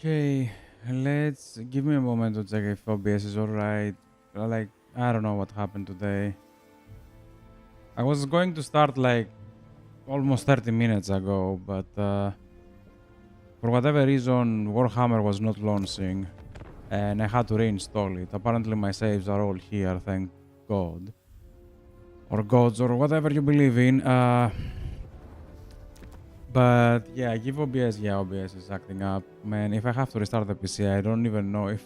Okay, let's give me a moment to check if OBS is alright. Like, I don't know what happened today. I was going to start like almost 30 minutes ago, but for whatever reason, Warhammer was not launching and I had to reinstall it. Apparently, my saves are all here, thank God. Or gods, or whatever you believe in. But yeah, give OBS. Yeah, OBS is acting up. Man, if I have to restart the PC, I don't even know if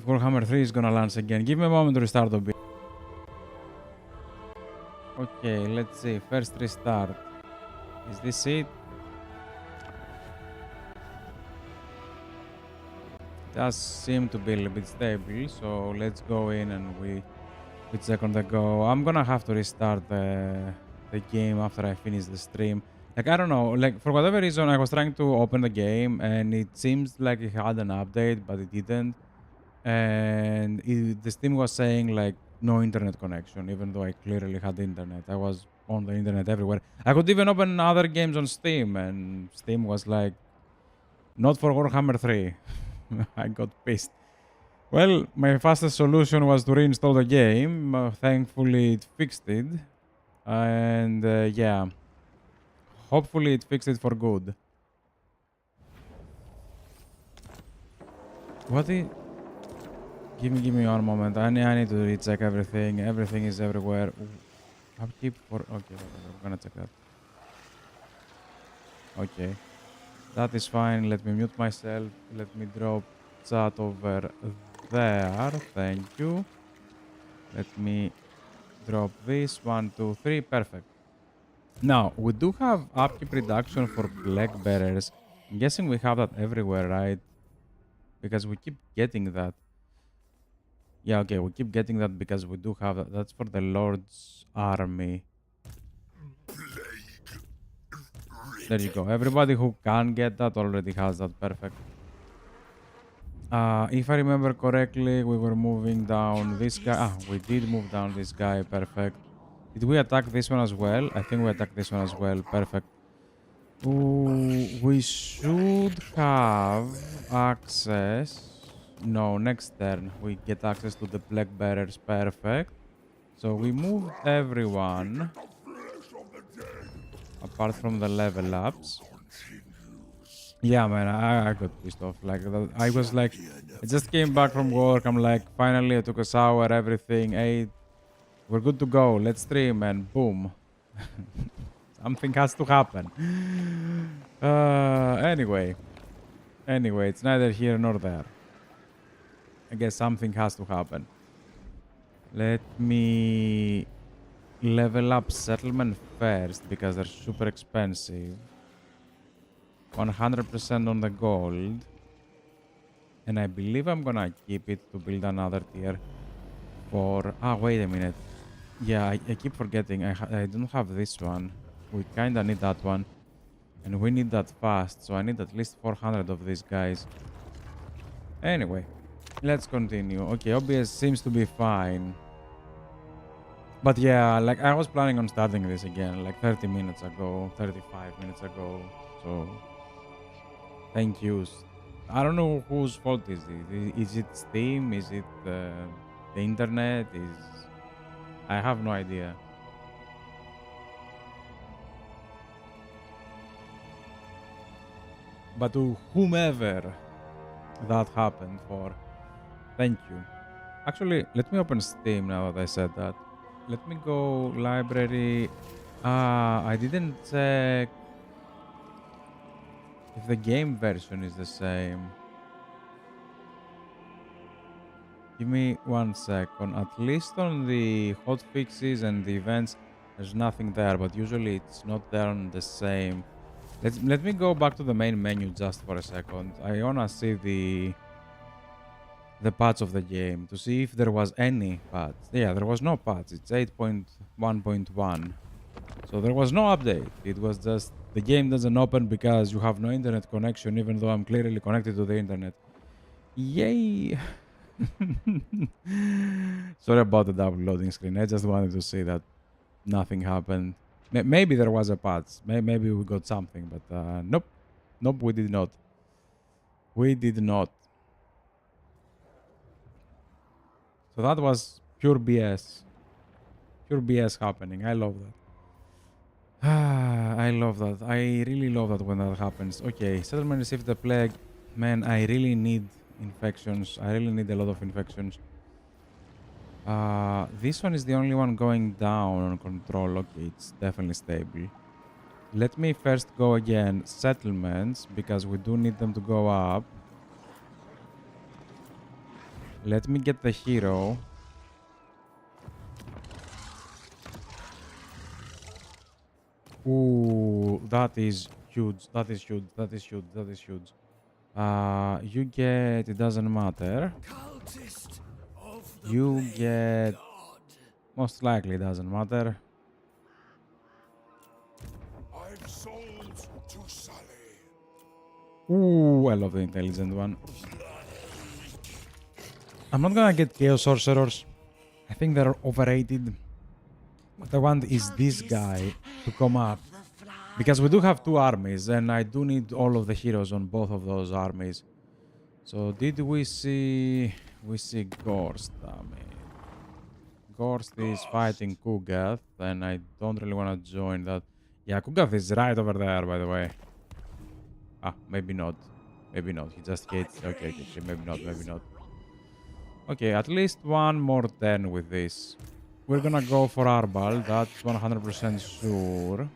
Warhammer 3 is gonna launch again. Give me a moment to restart OBS. Okay, let's see. First restart. Is this it? Does seem to be a little bit stable, so let's go in and we second ago. I'm gonna have to restart the game after I finish the stream. Like, I don't know, like for whatever reason I was trying to open the game and it seems like it had an update, but it didn't. And the Steam was saying like no internet connection, even though I clearly had internet. I was on the internet everywhere. I could even open other games on Steam, and Steam was like, not for Warhammer 3. I got pissed. Well, my fastest solution was to reinstall the game. Thankfully, it fixed it. And yeah, hopefully it fixed it for good. What is... Give me one moment. I need to recheck everything. Everything is everywhere. Upkeep for... Okay, whatever. I'm gonna check that. Okay. That is fine. Let me mute myself. Let me drop chat over there. Thank you. Let me drop this. 1, 2, 3. Perfect. Now, we do have upkeep reduction for Black Bearers. I'm guessing we have that everywhere, right? Because we keep getting that. Yeah, okay, we keep getting that because we do have that. That's for the Lord's army. There you go. Everybody who can get that already has that. Perfect. If I remember correctly, we were moving down this guy. Ah, we did move down this guy. Perfect. Did we attack this one as well? I think we attacked this one as well. Perfect. Ooh, we should have access. No, next turn we get access to the Black Bearers. Perfect. So we moved everyone apart from the level ups. Yeah, man, I got pissed off. Like, I was like, I just came back from work. I'm like, finally, I took a shower, everything, ate. We're good to go. Let's stream, and boom. Something has to happen. Anyway, it's neither here nor there. I guess something has to happen. Let me level up settlement first because they're super expensive. 100% on the gold. And I believe I'm gonna keep it to build another tier for... Ah, wait a minute. Yeah, I keep forgetting. I don't have this one. We kinda need that one. And we need that fast, so I need at least 400 of these guys. Anyway, let's continue. Okay, OBS seems to be fine. But yeah, like I was planning on starting this again like 30 minutes ago, 35 minutes ago. So, thank you. I don't know whose fault is it. Is it Steam? Is it the internet? I have no idea. But to whomever that happened for, thank you. Actually, let me open Steam now that I said that. Let me go library. I didn't check if the game version is the same. Give me 1 second. At least on the hotfixes and the events, there's nothing there, but usually it's not there on the same. Let me go back to the main menu just for a second. I wanna see the patch of the game to see if there was any patch. Yeah, there was no patch. It's 8.1.1. So there was no update. It was just the game doesn't open because you have no internet connection, even though I'm clearly connected to the internet. Yay! Sorry about the double loading screen. I just wanted to see that nothing happened. Maybe there was a patch. Maybe we got something, but nope. Nope, we did not. We did not. So that was pure BS. Pure BS happening. I love that. I love that. I really love that when that happens. Okay, settlement received the plague. Man, I really need infections. I really need a lot of infections. This one is the only one going down on control. Okay, it's definitely stable. Let me first go again. Settlements, because we do need them to go up. Let me get the hero. Ooh, that is huge. That is huge. That is huge. That is huge. You get, it doesn't matter. You get, most likely doesn't matter. Ooh, I love the intelligent one. I'm not gonna get Chaos Sorcerers. I think they're overrated. What I want is this guy to come up. Because we do have two armies, and I do need all of the heroes on both of those armies. So did we see... We see Gorst, I mean. Gorst is fighting Kugath, and I don't really want to join that. Yeah, Kugath is right over there, by the way. Ah, maybe not. Maybe not. He just hates... Okay. Maybe not, maybe not. Okay, at least one more turn with this. We're gonna go for Arbal, that's 100% sure.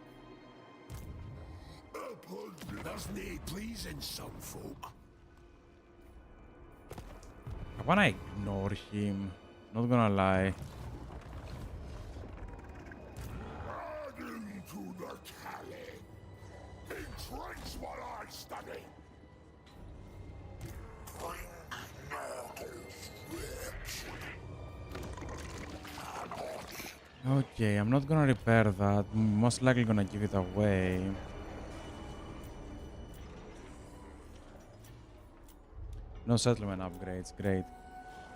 I wanna ignore him, not gonna lie. Okay, I'm not gonna repair that. Most likely gonna give it away. No settlement upgrades, great.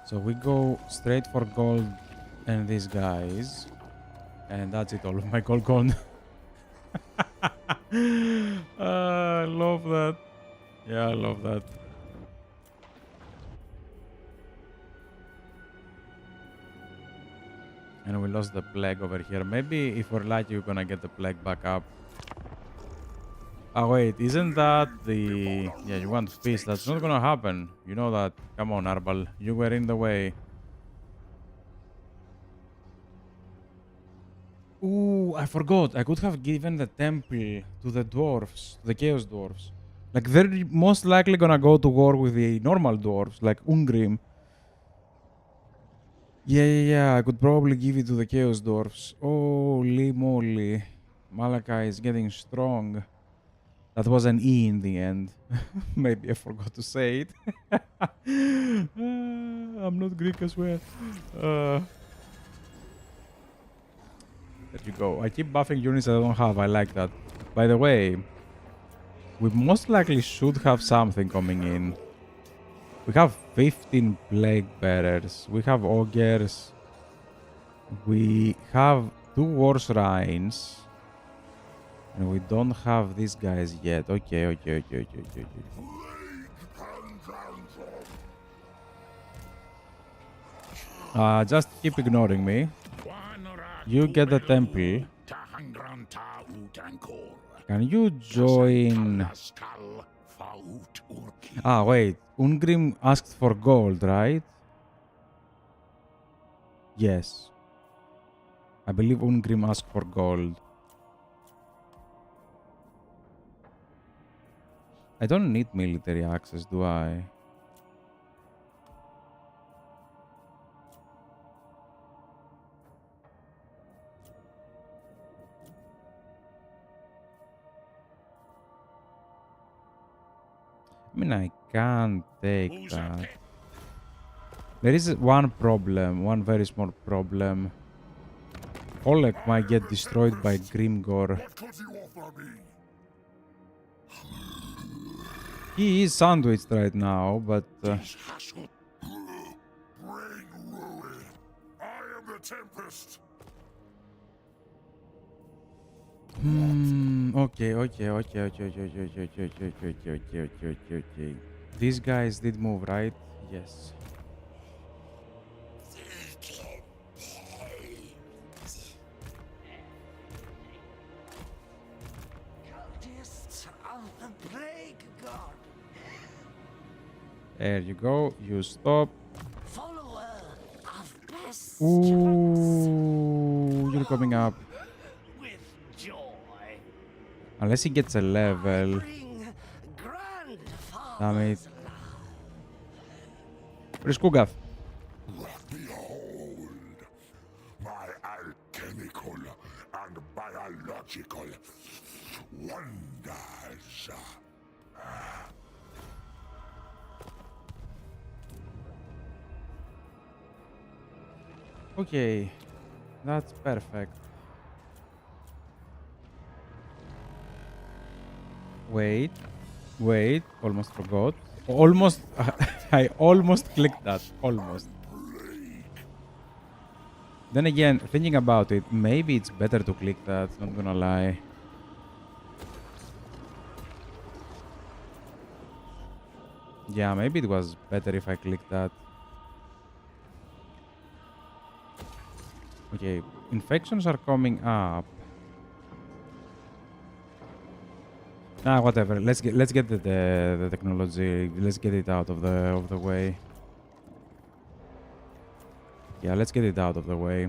So we go straight for gold and these guys. And that's it, all of my gold gone. I love that. Yeah, I love that. And we lost the plague over here. Maybe if we're lucky, we're gonna get the plague back up. Oh wait, isn't that the... Yeah, you want peace. That's not gonna happen. You know that. Come on, Arbal. You were in the way. Ooh, I forgot. I could have given the temple to the dwarves. The chaos dwarves. Like, they're most likely gonna go to war with the normal dwarves, like Ungrim. Yeah. I could probably give it to the chaos dwarves. Holy moly. Malachi is getting strong. That was an E in the end. Maybe I forgot to say it. I'm not Greek, I swear. There you go. I keep buffing units I don't have. I like that. By the way, we most likely should have something coming in. We have 15 plague bearers. We have ogres. We have 2 war shrines. And we don't have these guys yet. Okay. Just keep ignoring me. You get the temple. Can you join? Ah, wait. Ungrim asked for gold, right? Yes. I believe Ungrim asked for gold. I don't need military access, do I? I mean, I can't take that. There is one problem, one very small problem. Oleg might get destroyed by Grimgor. He is sandwiched right now, but... Okay. These guys did move, right? Yes. Cultists of the plague god. There you go. You stop. Follower of pestilence. Ooh, you're coming up. With joy. Unless he gets a I level. bring Damn it. grandfather's love. Where's Kugath? Behold my alchemical and biological wonders. Okay. That's perfect. Wait. Wait. Almost forgot. Almost. I almost clicked that. Almost. Then again, thinking about it, maybe it's better to click that, not gonna lie. Yeah, maybe it was better if I clicked that. Okay, infections are coming up. Ah, whatever. Let's get the technology. Let's get it out of the way. Yeah, let's get it out of the way.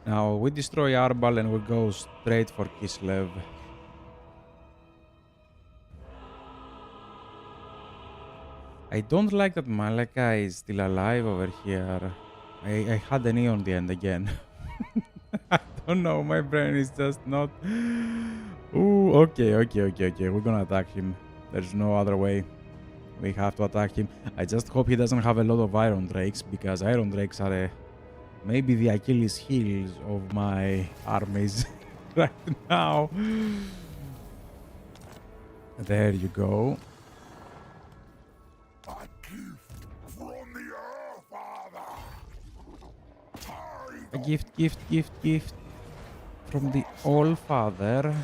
Now we destroy Arbal and we go straight for Kislev. I don't like that Malaka is still alive over here. I had an E on the end again. I don't know, my brain is just not... Ooh, okay. We're gonna attack him. There's no other way. We have to attack him. I just hope he doesn't have a lot of Iron Drakes, because Iron Drakes are maybe the Achilles heels of my armies right now. There you go. A gift from the Earth Father. A gift from the All-Father.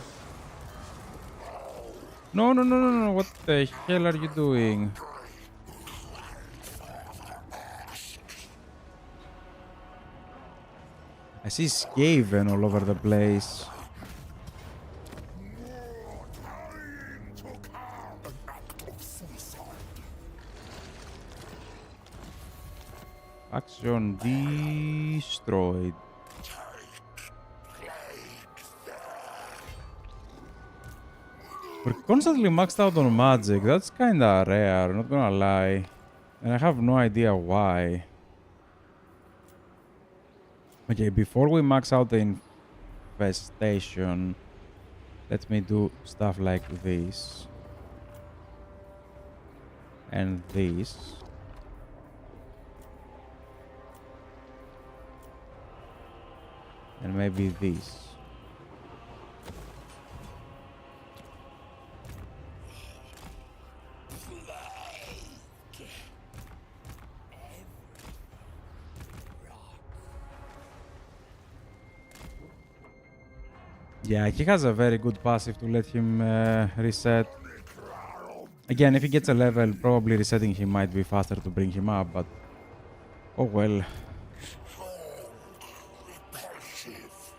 No. What the hell are you doing? I see Skaven all over the place. Action destroyed. We're constantly maxed out on magic. That's kinda rare, not gonna lie. And I have no idea why. Okay, before we max out the infestation, let me do stuff like this. And this. And maybe this. Yeah, he has a very good passive to let him reset. Again, if he gets a level, probably resetting him might be faster to bring him up, but... Oh well.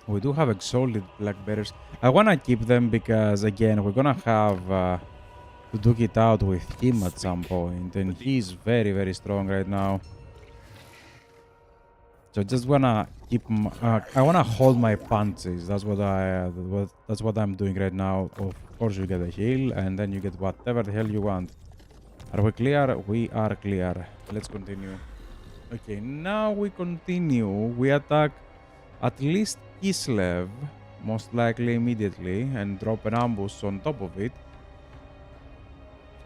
We do have exalted blackberries. I wanna keep them because, again, we're gonna have to duke it out with him at some point, and he's very, very strong right now. So just wanna keep. I wanna hold my punches. That's what that's what I'm doing right now. Of course, you get a heal, and then you get whatever the hell you want. Are we clear? We are clear. Let's continue. Okay, now we continue. We attack at least Kislev, most likely immediately, and drop an ambush on top of it.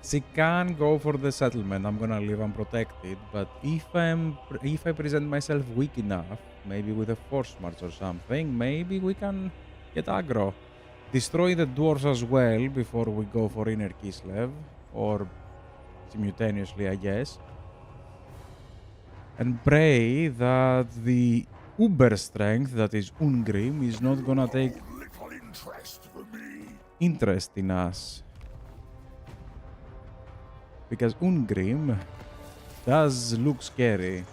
She can go for the settlement. I'm gonna leave unprotected, but if I present myself weak enough, maybe with a force march or something, maybe we can get aggro. Destroy the dwarves as well before we go for inner Kislev, or simultaneously, I guess. And pray that the uber strength, that is Ungrim, is not gonna take Little interest for me. interest in us. Because Ungrim does look scary.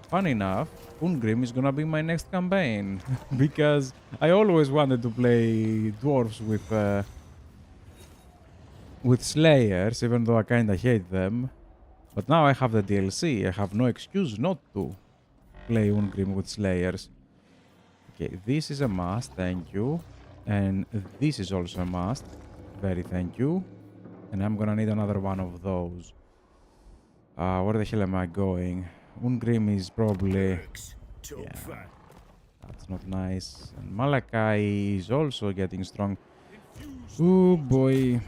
Fun enough, Ungrim is gonna be my next campaign. Because I always wanted to play dwarves with Slayers, even though I kinda hate them. But now I have the DLC, I have no excuse not to play Ungrim with Slayers. Okay, this is a must, thank you. And this is also a must. Very thank you. And I'm gonna need another one of those. Where the hell am I going? Ungrim is probably... Yeah, that's not nice. And Malachi is also getting strong. Oh boy.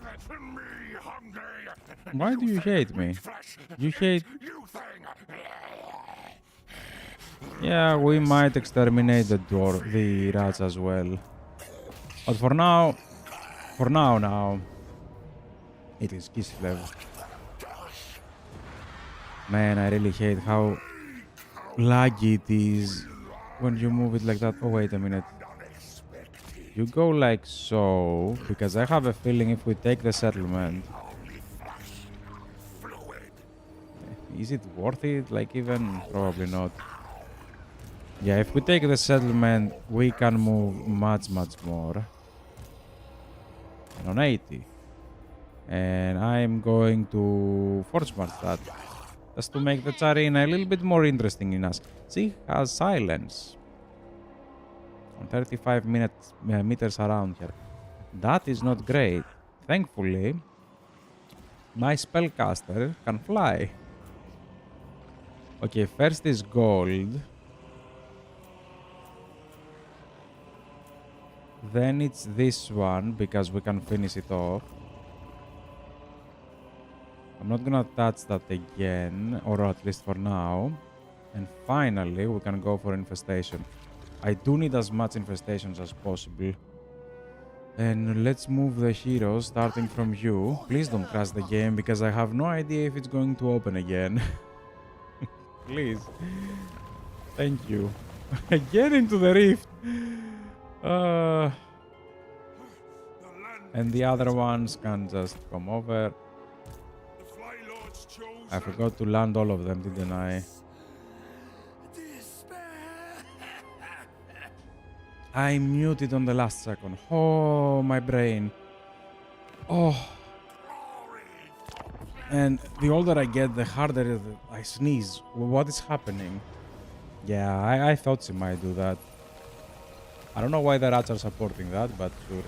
Let me hungry. Why do you hate me? Flesh. You hate... You thing. Yeah, we might exterminate the rats as well. But for now, now, it is Kislev. Man, I really hate how laggy it is when you move it like that. Oh, wait a minute. You go like so, because I have a feeling if we take the settlement... Is it worth it? Like even... Probably not. Yeah, if we take the settlement, we can move much more. And on 80. And I'm going to force march that. Just to make the Tsarina a little bit more interesting in us. She has silence. On 35 meters around her. That is not great. Thankfully, my spellcaster can fly. Okay, first is gold. Then it's this one, because we can finish it off. I'm not gonna touch that again, or at least for now. And finally, we can go for infestation. I do need as much infestations as possible. And let's move the heroes, starting from you. Please don't crash the game, because I have no idea if it's going to open again. Please. Thank you. Again into the rift. And the other ones can just come over. I forgot to land all of them, didn't I? I muted on the last second. Oh, my brain. Oh. And the older I get, the harder I sneeze. What is happening? Yeah, I thought she might do that. I don't know why the rats are supporting that, but sure.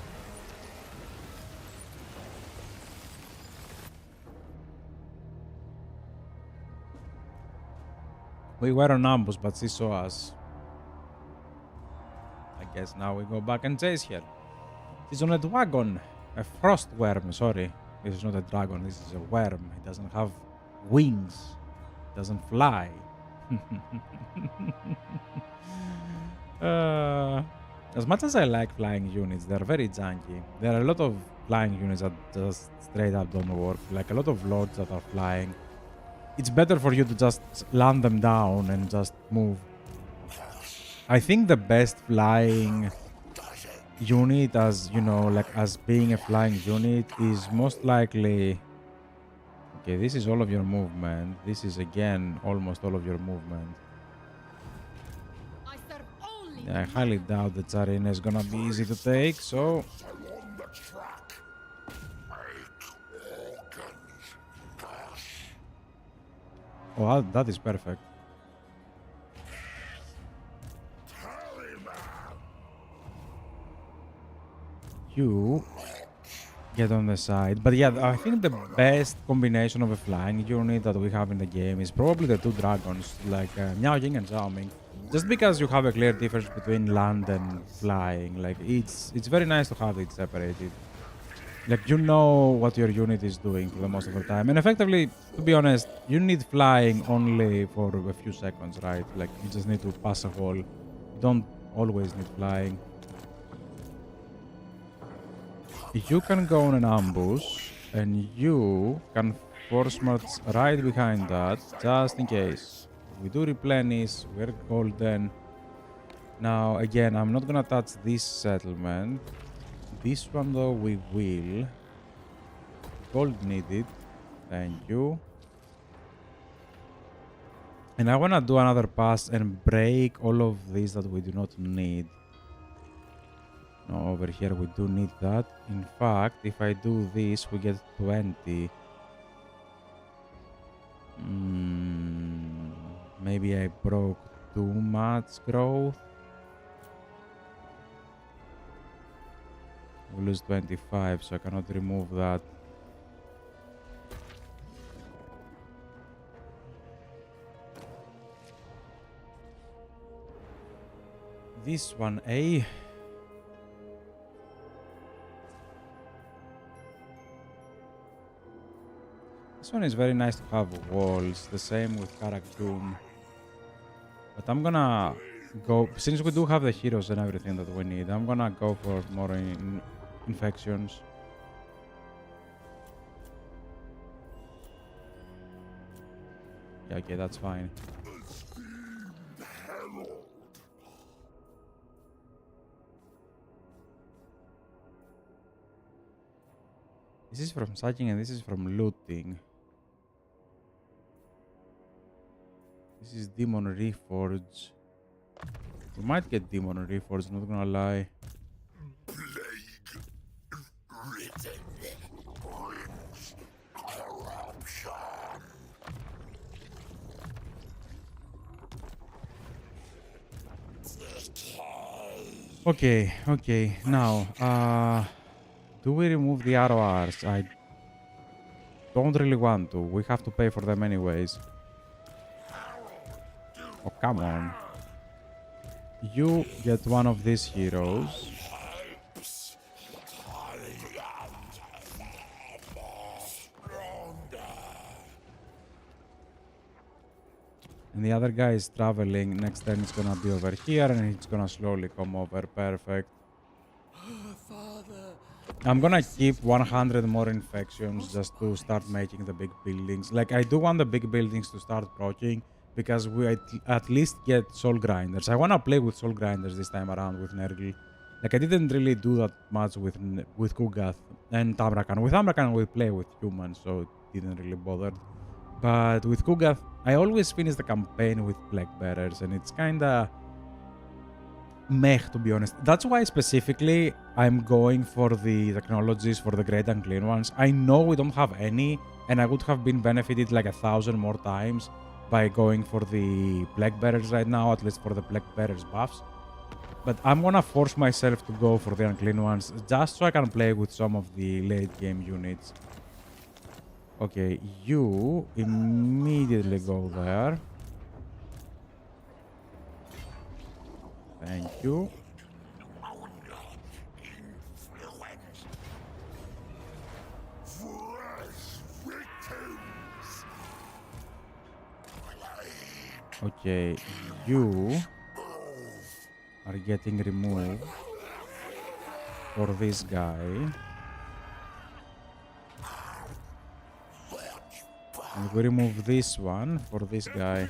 We were on ambush, but she saw us. I guess now we go back and chase her. She's on a dragon. A frost worm, sorry. This is not a dragon, this is a worm. It doesn't have wings. It doesn't fly. As much as I like flying units, they're very janky. There are a lot of flying units that just straight up don't work. Like a lot of lords that are flying. It's better for you to just land them down and just move. I think the best flying unit, as you know, like as being a flying unit, is most likely... Okay, this is all of your movement. This is again almost all of your movement. I highly doubt the Tsarina is gonna be easy to take, so... Oh, that is perfect. You get on the side. But yeah, I think the best combination of a flying unit that we have in the game is probably the two dragons, like Miaoying and Xiaoming. Just because you have a clear difference between land and flying. Like, it's very nice to have it separated. Like, you know what your unit is doing for the most of the time. And effectively, to be honest, you need flying only for a few seconds, right? Like, you just need to pass a hole. You don't always need flying. You can go on an ambush, and you can force march right behind that, just in case. We do replenish. We're golden. Now, again, I'm not gonna touch this settlement. This one, though, we will. Gold needed. Thank you. And I wanna do another pass and break all of these that we do not need. No, over here we do need that. In fact, if I do this, we get 20. Maybe I broke too much growth. We lose 25, so I cannot remove that. This one, eh? This one is very nice to have walls. The same with Karak Doom. But I'm gonna go, since we do have the heroes and everything that we need, I'm gonna go for more infections. Yeah, okay, that's fine. This is from sacking and this is from looting. This is Demon Reforge. We might get Demon Reforge, not gonna lie. Plague ridden brings corruption. Okay, okay. Now, do we remove the RORs? I don't really want to. We have to pay for them anyways. Oh, come on. You get one of these heroes. And the other guy is traveling. Next time it's gonna be over here and it's gonna slowly come over. Perfect. I'm gonna keep 100 more infections just to start making the big buildings. Like, I do want the big buildings to start proccing because we at least get soul grinders. I wanna play with soul grinders this time around with Nergal. Like, I didn't really do that much with Kugath and Tamrakan. With Tamrakan we play with humans, so it didn't really bother. But with Kugath, I always finish the campaign with Plague Bearers, and it's kinda meh, to be honest. That's why specifically I'm going for the technologies for the Great Unclean Ones. I know we don't have any, and I would have been benefited like 1,000 more times by going for the Plague Bearers right now, at least for the Plague Bearers buffs. But I'm gonna force myself to go for the Unclean Ones, just so I can play with some of the late game units. Okay, you immediately go there. Thank you. Okay, you are getting removed for this guy. And we remove this one for this guy.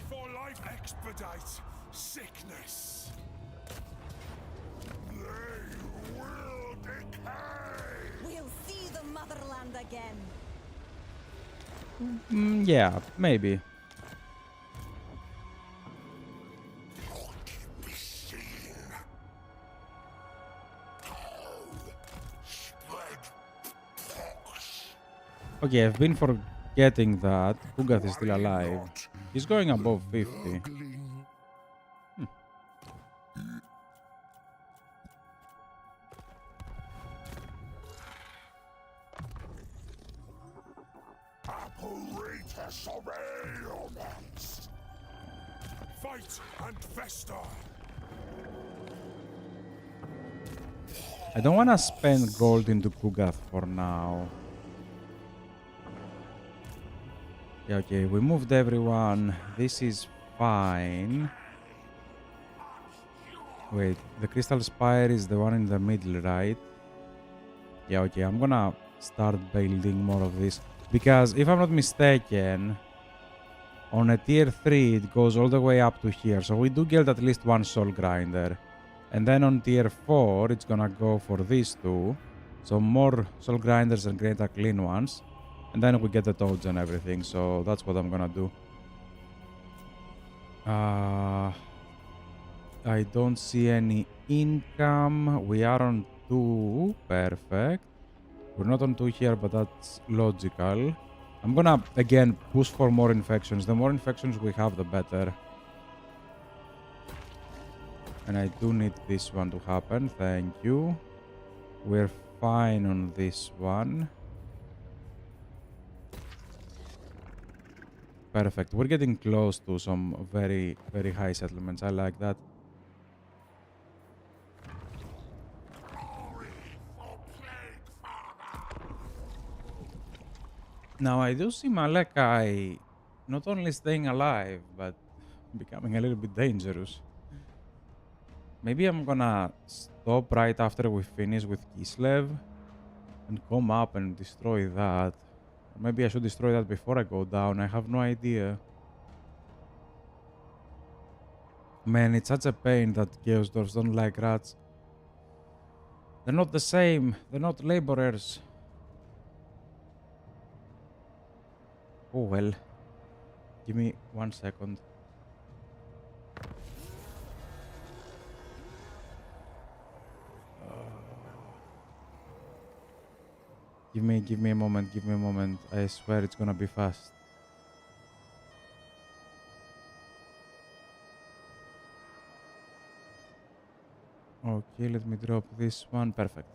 We'll see the motherland again. Yeah, maybe. Okay, I've been forgetting that Kugath is still alive. He's going above 50. Apparatus of ailments. Fight and fester. I don't want to spend gold into Kugath for now. Yeah, okay, we moved everyone. This is fine. Wait, the Crystal Spire is the one in the middle, right? Yeah, okay, I'm gonna start building more of this. Because if I'm not mistaken, On a tier 3, it goes all the way up to here. So we do get at least one soul grinder. And then on tier 4, it's gonna go for these two. So more soul grinders and greater clean ones. And then we get the toads and everything. So that's what I'm gonna do. I don't see any income. We are on 2. Perfect. We're not on 2 here, but that's logical. I'm gonna, again, push for more infections. The more infections we have, the better. And I do need this one to happen. Thank you. We're fine on this one. Perfect. We're getting close to some very, very high settlements. I like that. Now, I do see Malachi not only staying alive, but becoming a little bit dangerous. Maybe I'm gonna stop right after we finish with Kislev and come up and destroy that. Or maybe I should destroy that before I go down. I have no idea. Man, it's such a pain that Chaos Dwarfs don't like rats. They're not the same. They're not laborers. Oh well. Give me 1 second. Give me a moment, give me a moment. I swear it's gonna be fast. Okay, let me drop this one. Perfect.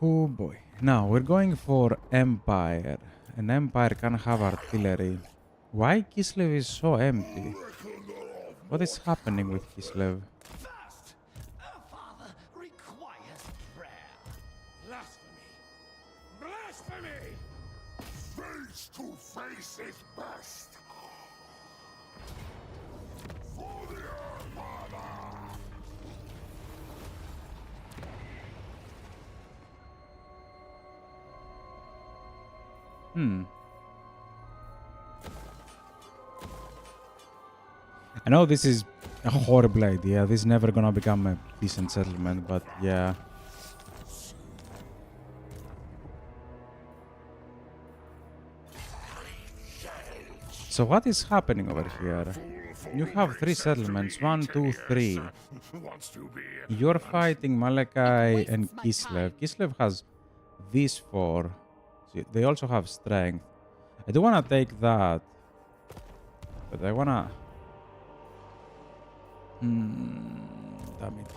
Oh boy. Now we're going for Empire. An Empire can have artillery. Why Kislev is so empty? What is happening with Kislev? First, our father requires prayer. Blasphemy! Blasphemy! Face to face is best. For the Earth Father! I know this is a horrible idea. This is never gonna become a decent settlement, but yeah. So what is happening over here? You have 3 settlements. 1, 2, 3. Wants to be You're fighting Malachi and Kislev. Kislev has these 4. See, they also have strength. I do wanna take that. But I wanna... damn it.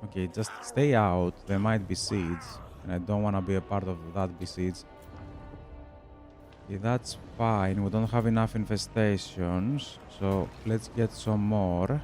Okay, just stay out. There might be seeds. And I don't wanna be a part of that besiege. Okay, that's fine. We don't have enough infestations. So let's get some more.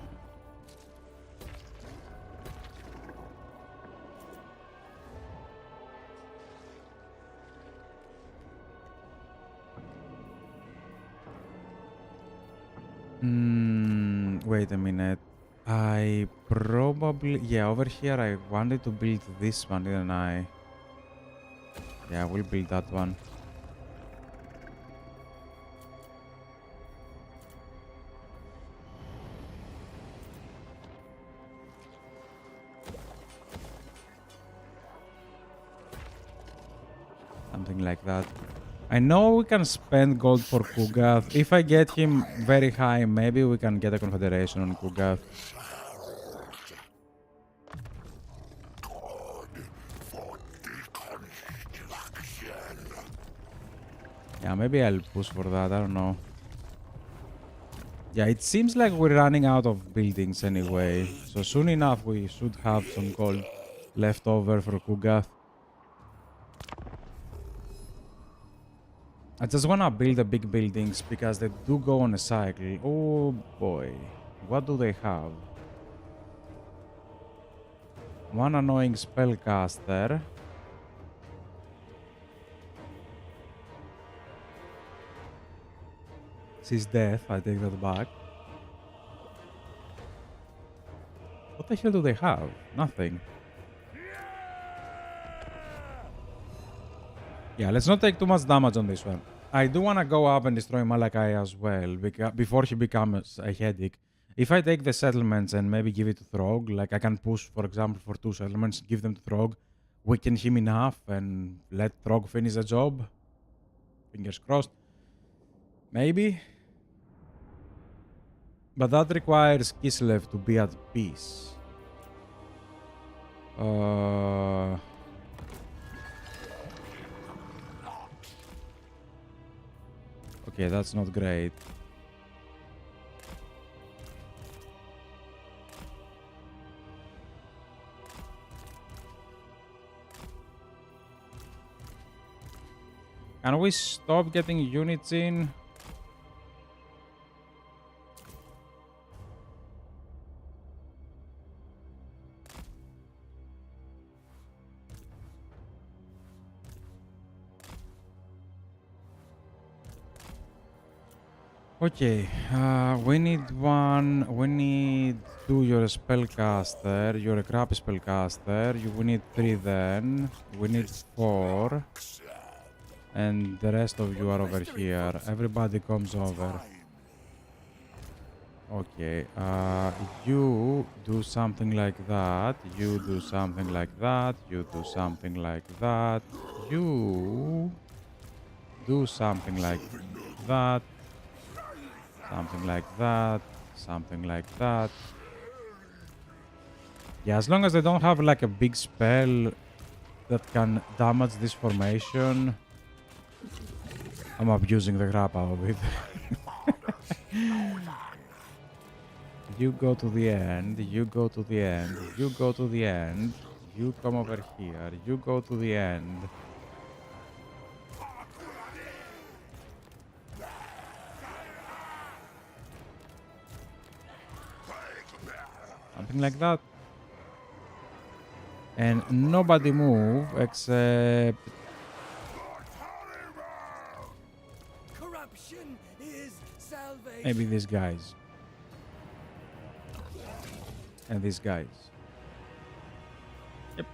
Wait a minute. I probably... Yeah, over here I wanted to build this one, didn't I? Yeah, we'll build that one. Something like that. I know we can spend gold for Kugath. If I get him very high, maybe we can get a confederation on Kugath. Yeah, maybe I'll push for that. I don't know. Yeah, it seems like we're running out of buildings anyway. So soon enough, we should have some gold left over for Kugath. I just wanna build the big buildings because they do go on a cycle. Oh boy. What do they have? One annoying spellcaster. She's death, I take that back. What the hell do they have? Nothing. Yeah, let's not take too much damage on this one. I do want to go up and destroy Malachi as well before he becomes a headache. If I take the settlements and maybe give it to Throg, like I can push, for example, for 2 settlements, give them to Throg, weaken him enough and let Throg finish the job. Fingers crossed. Maybe. But that requires Kislev to be at peace. Okay, that's not great. Can we stop getting units in? Okay, we need one. We need 2. You're a spellcaster. You're a crappy spellcaster. We need 3 then. We need 4. And the rest of you are over here. Everybody comes over. Okay, you do something like that. You do something like that. You do something like that. You do something like that. Something like that. Something like that. Yeah, as long as they don't have like a big spell that can damage this formation, I'm abusing the crap out of it. You go to the end, you go to the end, you go to the end, you come over here, you go to the end. Something like that. And nobody move except Corruption is salvation. maybe these guys. And these guys. Yep.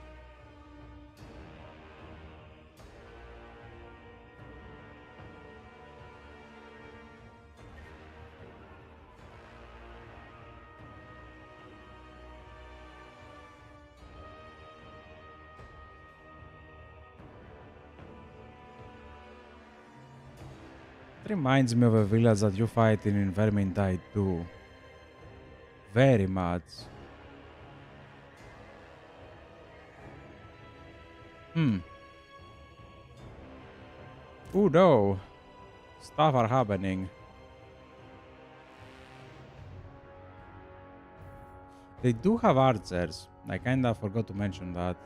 It reminds me of a village that you fight in Vermintide too. Very much. Oh no. Stuff are happening. They do have archers. I kinda forgot to mention that.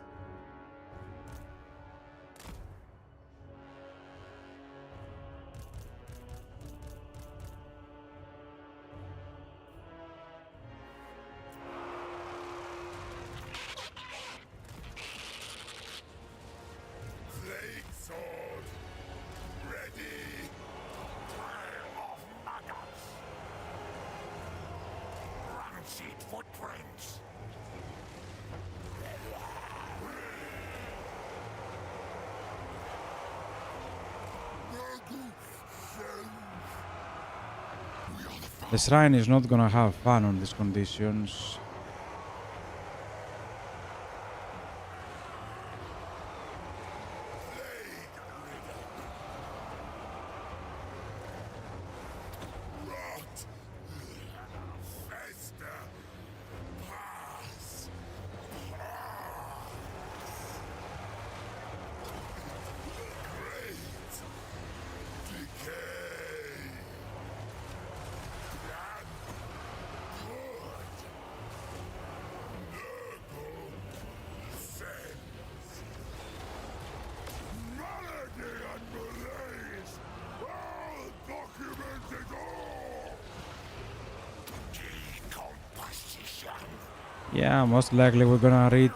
Plague sword. Ready. Trail of maggots. Rancid footprints. The shrine is not gonna have fun on these conditions. Yeah, most likely we're gonna reach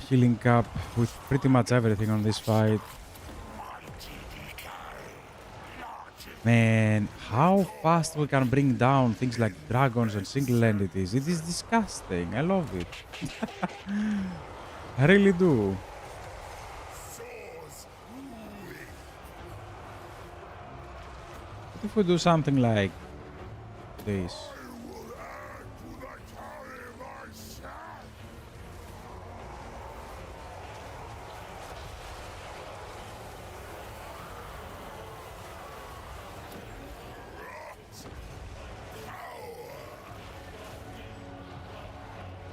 healing cap with pretty much everything on this fight. Man, how fast we can bring down things like dragons and single entities. It is disgusting. I love it. I really do. if we do something like this?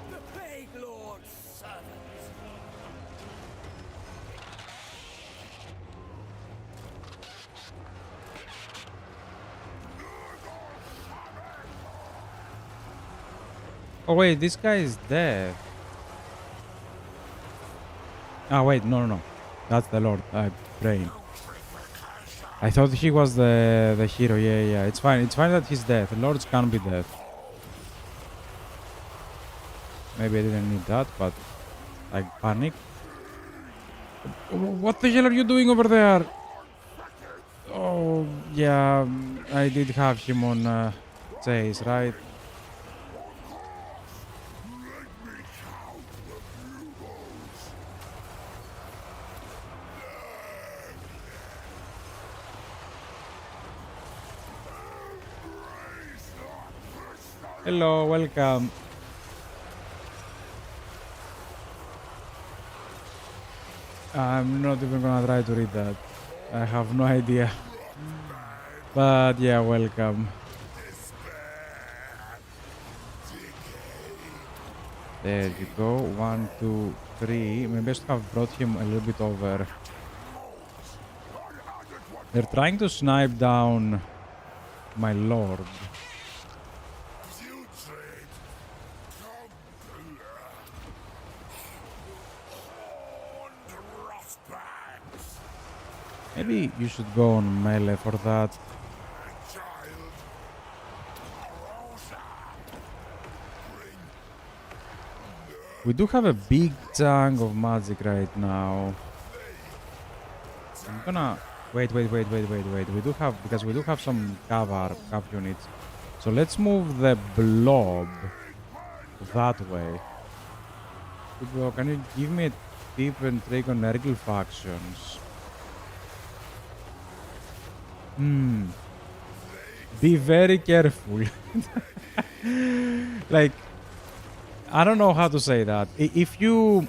The Plague Lord's servants. Oh wait, this guy is dead. Ah wait, no. That's the Lord. I'm praying. I thought he was the hero. Yeah. It's fine. It's fine that he's dead. Lords can be dead. Maybe I didn't need that, but I panicked. What the hell are you doing over there? Oh yeah, I did have him on chase, right? Hello, welcome. I'm not even gonna try to read that. I have no idea. But yeah, welcome. There you go. 1, 2, 3. Maybe I should have brought him a little bit over. They're trying to snipe down my lord. Maybe you should go on melee for that. We do have a big chunk of magic right now. I'm gonna wait. We do have, because we do have some cav units. So let's move the blob that way. Can you give me a tip and trick on Nergal factions? Be very careful. Like, I don't know how to say that. If you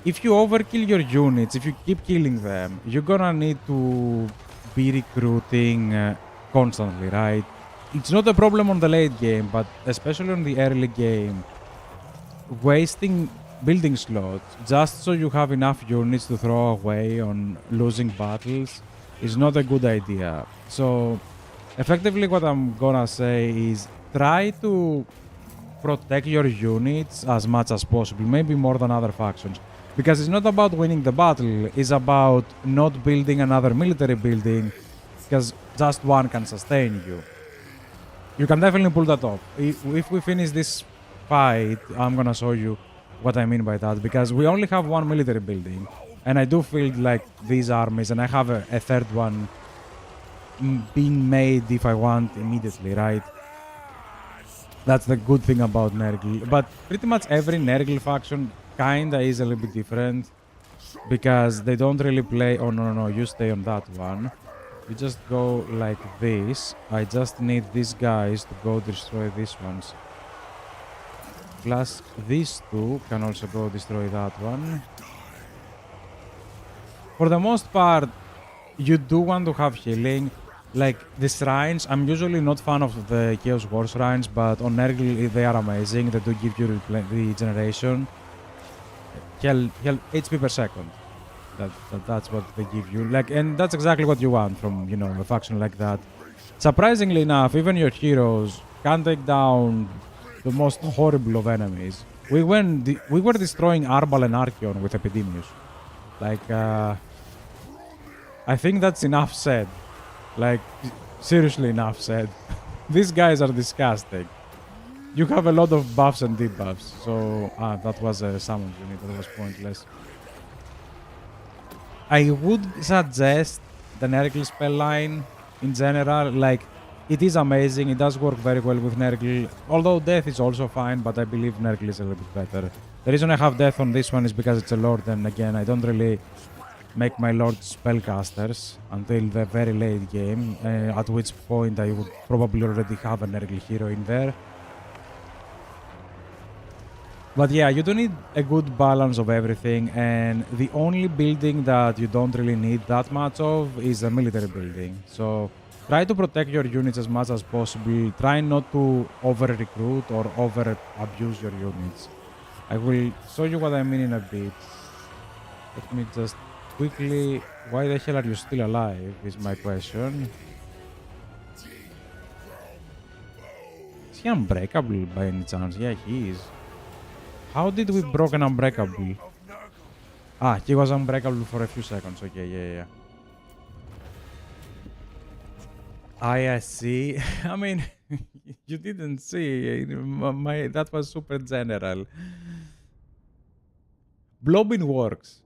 overkill your units, if you keep killing them, you're gonna need to be recruiting constantly, right? It's not a problem on the late game, but especially on the early game, wasting building slots just so you have enough units to throw away on losing battles is not a good idea. So effectively what I'm gonna say is try to protect your units as much as possible, maybe more than other factions, because it's not about winning the battle, it's about not building another military building, because just one can sustain you. You can definitely pull that off. If we finish this fight, I'm gonna show you what I mean by that, because we only have one military building, and I do feel like these armies, and I have a third one being made if I want immediately, right? That's the good thing about Nergal. But pretty much every Nergal faction kinda is a little bit different, because they don't really play. Oh no, you stay on that one. You just go like this. I just need these guys to go destroy these ones. Plus these two can also go destroy that one. For the most part, you do want to have healing. Like the shrines, I'm usually not fan of the Chaos War shrines, but on Nergal they are amazing. They do give you regeneration. Hell, HP per second. That's what they give you. Like, and that's exactly what you want from, you know, a faction like that. Surprisingly enough, even your heroes can take down the most horrible of enemies. We were destroying Arbal and Archeon with Epidemius. Like, I think that's enough said. Like, seriously enough said. These guys are disgusting. You have a lot of buffs and debuffs. So, that was a summon unit. That was pointless. I would suggest the Nergal spell line in general. Like, it is amazing. It does work very well with Nergal. Although Death is also fine, but I believe Nergal is a little bit better. The reason I have Death on this one is because it's a Lord, and again, I don't really make my lord spellcasters until the very late game, at which point I would probably already have an early hero in there. But yeah, you do need a good balance of everything, and the only building that you don't really need that much of is a military building. So try to protect your units as much as possible. Try not to over-recruit or over-abuse your units. I will show you what I mean in a bit. Let me just quickly... Why the hell are you still alive is my question. Is he unbreakable by any chance? Yeah, he is. How did we broke an unbreakable? Ah, he was unbreakable for a few seconds. Okay, yeah. I see. I mean, you didn't see. That was super general. Blobbing works.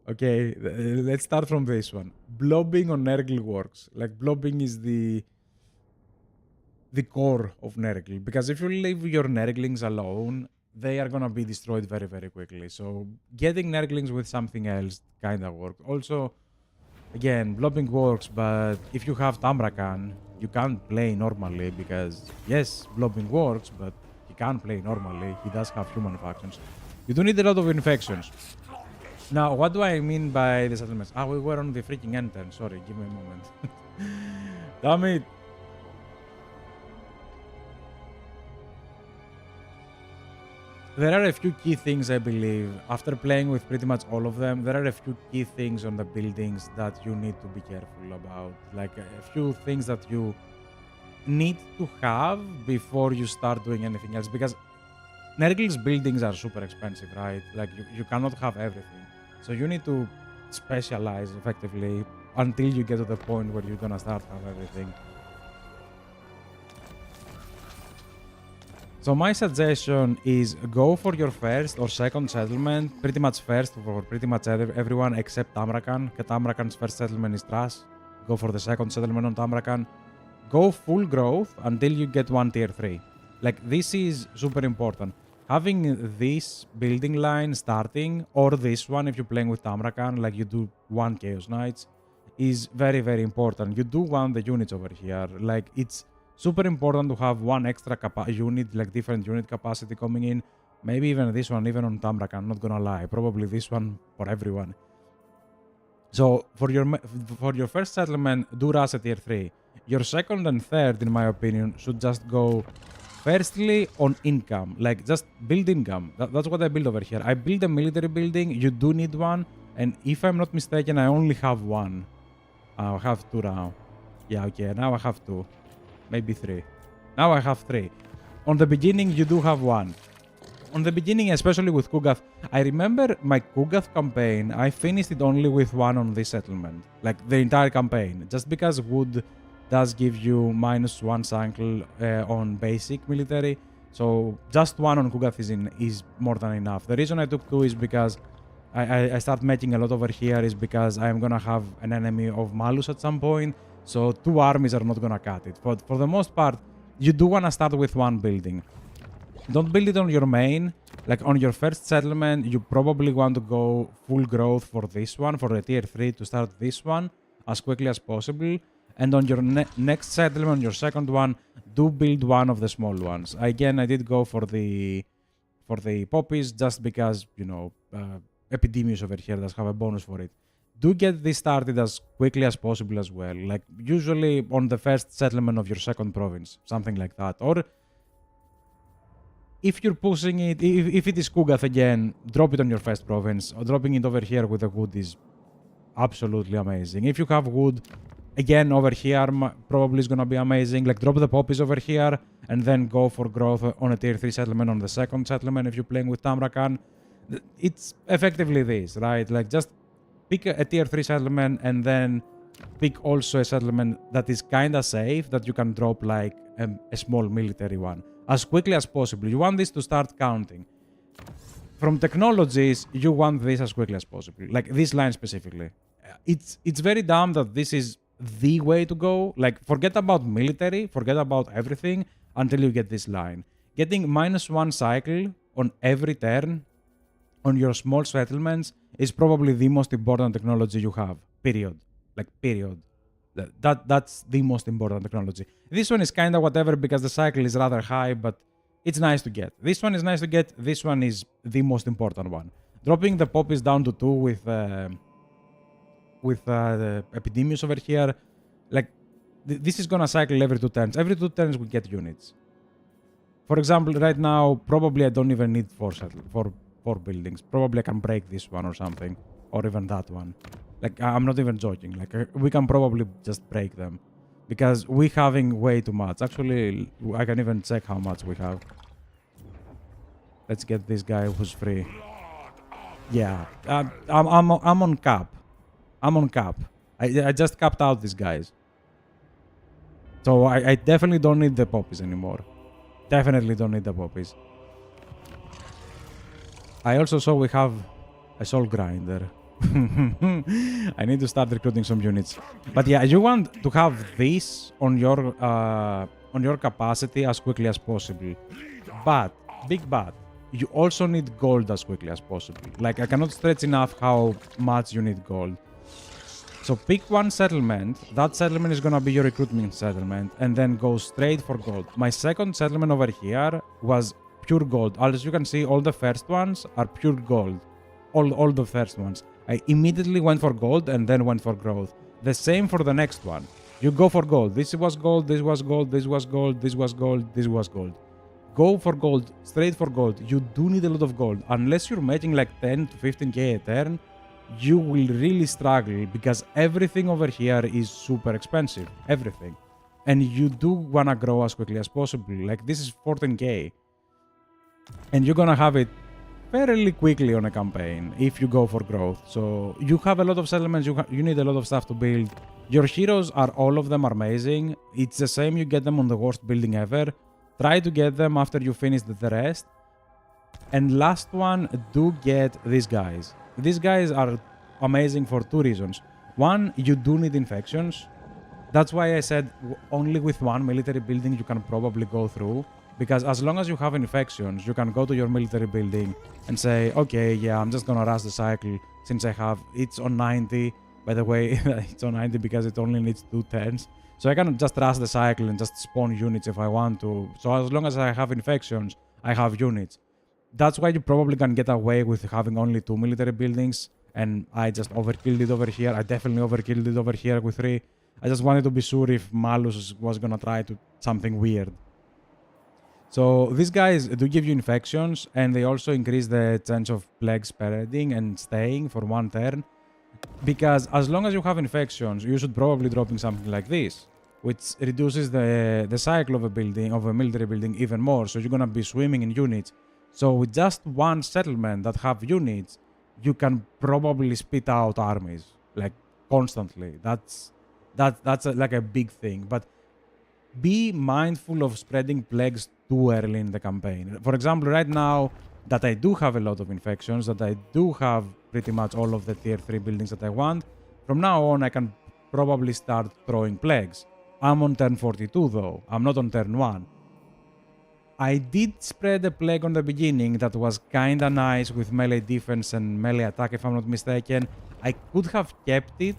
Okay, let's start from this one. Blobbing on Nurgle works. Like, blobbing is the core of Nurgle. Because if you leave your Nurglings alone, they are gonna be destroyed very, very quickly. So getting Nurglings with something else kinda works. Also, again, blobbing works, but if you have Tamrakan, you can't play normally because, yes, blobbing works, but he can't play normally. He does have human factions. You do need a lot of infections. Now, what do I mean by the settlements? Ah, we were on the freaking end turn. Sorry, give me a moment. Damn it. There are a few key things, I believe. After playing with pretty much all of them, there are a few key things on the buildings that you need to be careful about. Like a few things that you need to have before you start doing anything else. Because Nurgle's buildings are super expensive, right? Like you cannot have everything. So you need to specialize effectively until you get to the point where you're gonna start have everything. So my suggestion is go for your first or second settlement, pretty much first for pretty much everyone except Tamrakan. Tamrakan's first settlement is trash. Go for the second settlement on Tamrakan. Go full growth until you get one tier 3. Like, this is super important. Having this building line starting, or this one if you're playing with Tamrakan, like you do one Chaos Knights, is very, very important. You do want the units over here. Like, it's super important to have one extra unit, like different unit capacity coming in. Maybe even this one, even on Tamrakan, not gonna lie. Probably this one for everyone. So for your first settlement, do rush at tier 3. Your second and third, in my opinion, should just go firstly on income. Like, just build income. That's what I build over here. I build a military building. You do need one. And if I'm not mistaken, I only have one. I have two now. Yeah, okay. Now I have two. Maybe three. Now I have three. On the beginning, you do have one. On the beginning, especially with Kugath, I remember my Kugath campaign, I finished it only with one on this settlement. Like, the entire campaign. Just because wood does give you -1 cycle on basic military. So just one on Kugath is more than enough. The reason I took two is because I start making a lot over here is because I'm gonna have an enemy of Malus at some point. So two armies are not gonna cut it. But for the most part, you do wanna start with one building. Don't build it on your main. Like, on your first settlement, you probably want to go full growth for this one, for the tier 3 to start this one as quickly as possible. And on your next settlement, your second one, do build one of the small ones. Again, I did go for the poppies just because, you know, Epidemius over here does have a bonus for it. Do get this started as quickly as possible as well. Like, usually on the first settlement of your second province, something like that. Or if you're pushing it, if it is Kugath again, drop it on your first province. Or dropping it over here with the wood is absolutely amazing. If you have wood, again, over here probably is going to be amazing. Like, drop the poppies over here and then go for growth on a tier 3 settlement on the second settlement if you're playing with Tamrakan. It's effectively this, right? Like, just pick a tier 3 settlement and then pick also a settlement that is kind of safe, that you can drop like a small military one as quickly as possible. You want this to start counting. From technologies, you want this as quickly as possible. Like, this line specifically. It's very dumb that this is the way to go. Like, forget about military, forget about everything until you get this line. Getting -1 cycle on every turn on your small settlements is probably the most important technology you have. Period. Like period. That's the most important technology. This one is kind of whatever because the cycle is rather high, but it's nice to get. This one is nice to get. This one is the most important one. Dropping the poppies down to 2 with the Epidemius over here, like this is gonna cycle every 2 turns. Every 2 turns we get units. For example, right now probably I don't even need 4 buildings. Probably I can break this one or something, or even that one. Like I'm not even joking. Like we can probably just break them because we having way too much. Actually, I can even check how much we have. Let's get this guy who's free. Yeah, I'm on cap. I'm on cap. I just capped out these guys. So I definitely don't need the poppies anymore. Definitely don't need the poppies. I also saw we have a soul grinder. I need to start recruiting some units. But yeah, you want to have this on your capacity as quickly as possible. But, big but, you also need gold as quickly as possible. Like, I cannot stress enough how much you need gold. So pick one settlement. That settlement is gonna be your recruitment settlement, and then go straight for gold. My second settlement over here was pure gold. As you can see, all the first ones are pure gold. All the first ones. I immediately went for gold and then went for growth. The same for the next one. You go for gold. This was gold, this was gold, this was gold, this was gold, this was gold. Go for gold, straight for gold. You do need a lot of gold. Unless you're making like 10 to 15k a turn, you will really struggle because everything over here is super expensive. Everything. And you do wanna grow as quickly as possible. Like this is 14k. And you're gonna have it fairly quickly on a campaign if you go for growth. So you have a lot of settlements, you need a lot of stuff to build. Your heroes are all of them amazing. It's the same, you get them on the worst building ever. Try to get them after you finish the rest. And last one, do get these guys. These guys are amazing for 2 reasons. One, you do need infections. That's why I said only with one military building you can probably go through. Because as long as you have infections, you can go to your military building and say, okay, yeah, I'm just gonna rush the cycle since I have, it's on 90. By the way, it's on 90 because it only needs 2 turns. So I can just rush the cycle and just spawn units if I want to. So as long as I have infections, I have units. That's why you probably can get away with having only 2 military buildings. And I just overkilled it over here. I definitely overkilled it over here with 3. I just wanted to be sure if Malus was gonna try to something weird. So these guys do give you infections, and they also increase the chance of plague spreading and staying for 1 turn. Because as long as you have infections, you should probably dropping something like this, which reduces the cycle of a military building even more. So you're gonna be swimming in units. So with just one settlement that have units, you can probably spit out armies like constantly. That's like a big thing. But be mindful of spreading plagues too early in the campaign. For example, right now that I do have a lot of infections, that I do have pretty much all of the tier 3 buildings that I want, from now on I can probably start throwing plagues. I'm on turn 42 though, I'm not on turn 1. I did spread a plague on the beginning that was kinda nice with melee defense and melee attack if I'm not mistaken. I could have kept it.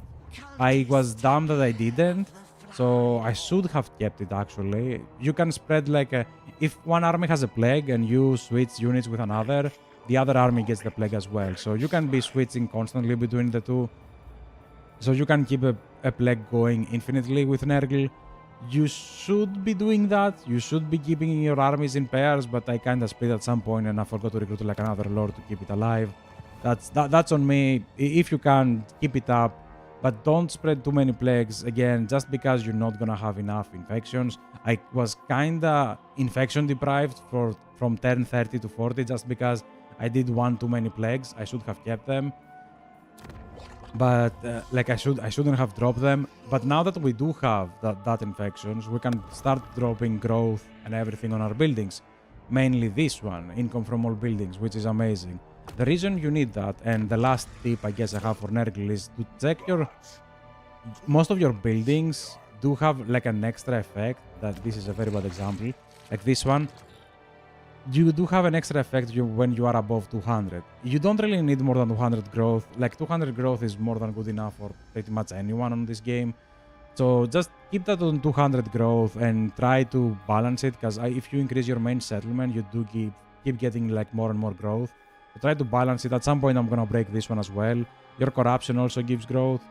I was dumb that I didn't. So I should have kept it actually. You can spread like if one army has a plague and you switch units with another, the other army gets the plague as well. So you can be switching constantly between the two. So you can keep a plague going infinitely with Nergal. You should be doing that. You should be keeping your armies in pairs, but I kinda split at some point and I forgot to recruit like another lord to keep it alive. That's on me. If you can, keep it up. But don't spread too many plagues, again, just because you're not gonna have enough infections. I was kinda infection deprived from turn 30 to 40 just because I did 1 too many plagues. I should have kept them. But like I shouldn't have dropped them. But now that we do have that infections, we can start dropping growth and everything on our buildings. Mainly this one, income from all buildings, which is amazing. The reason you need that, and the last tip I guess I have for Nergal, is to check most of your buildings do have like an extra effect. That this is a very bad example, like this one. you do have an extra effect when you are above 200. You don't really need more than 200 growth. Like 200 growth is more than good enough for pretty much anyone on this game. So just keep that on 200 growth and try to balance it, because if you increase your main settlement, you do keep getting like more and more growth. So try to balance it. At some point, I'm gonna break this one as well. Your corruption also gives growth.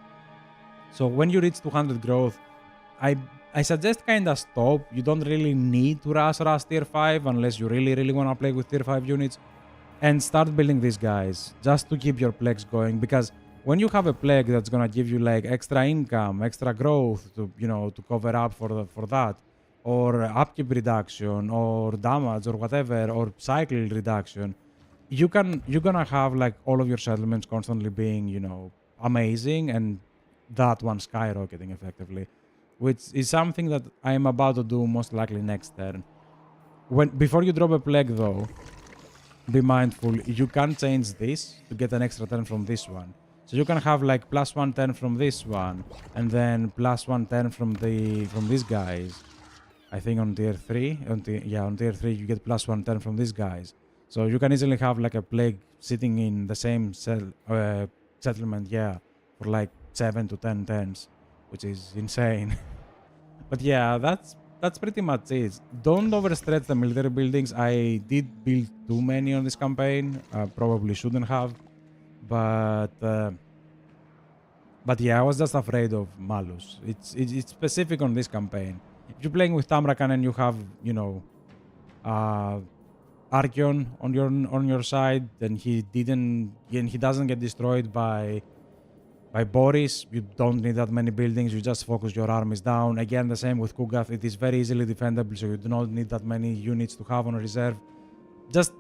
So when you reach 200 growth, I suggest kinda stop. You don't really need to rush tier 5 unless you really wanna play with tier 5 units. And start building these guys just to keep your plagues going, because when you have a plague that's gonna give you like extra income, extra growth to to cover up for that, or upkeep reduction, or damage, or whatever, or cycle reduction, you're gonna have like all of your settlements constantly being amazing, and that one skyrocketing effectively, which is something that I am about to do most likely next turn. Before you drop a plague though, be mindful, you can change this to get an extra turn from this one. So you can have like plus 110 from this one, and then plus 110 from these guys. I think on tier 3, on tier 3 you get plus 110 from these guys. So you can easily have like a plague sitting in the same settlement, for like 7 to 10 turns, which is insane. But yeah, that's pretty much it. Don't overstretch the military buildings. I did build too many on this campaign. Probably shouldn't have, but yeah, I was just afraid of Malus. It's specific on this campaign. If you're playing with Tamrakan and you have Archeon on your side, then he doesn't get destroyed by Boris, you don't need that many buildings. You just focus your armies down. Again, the same with Kugath. It is very easily defendable, so you do not need that many units to have on reserve. Just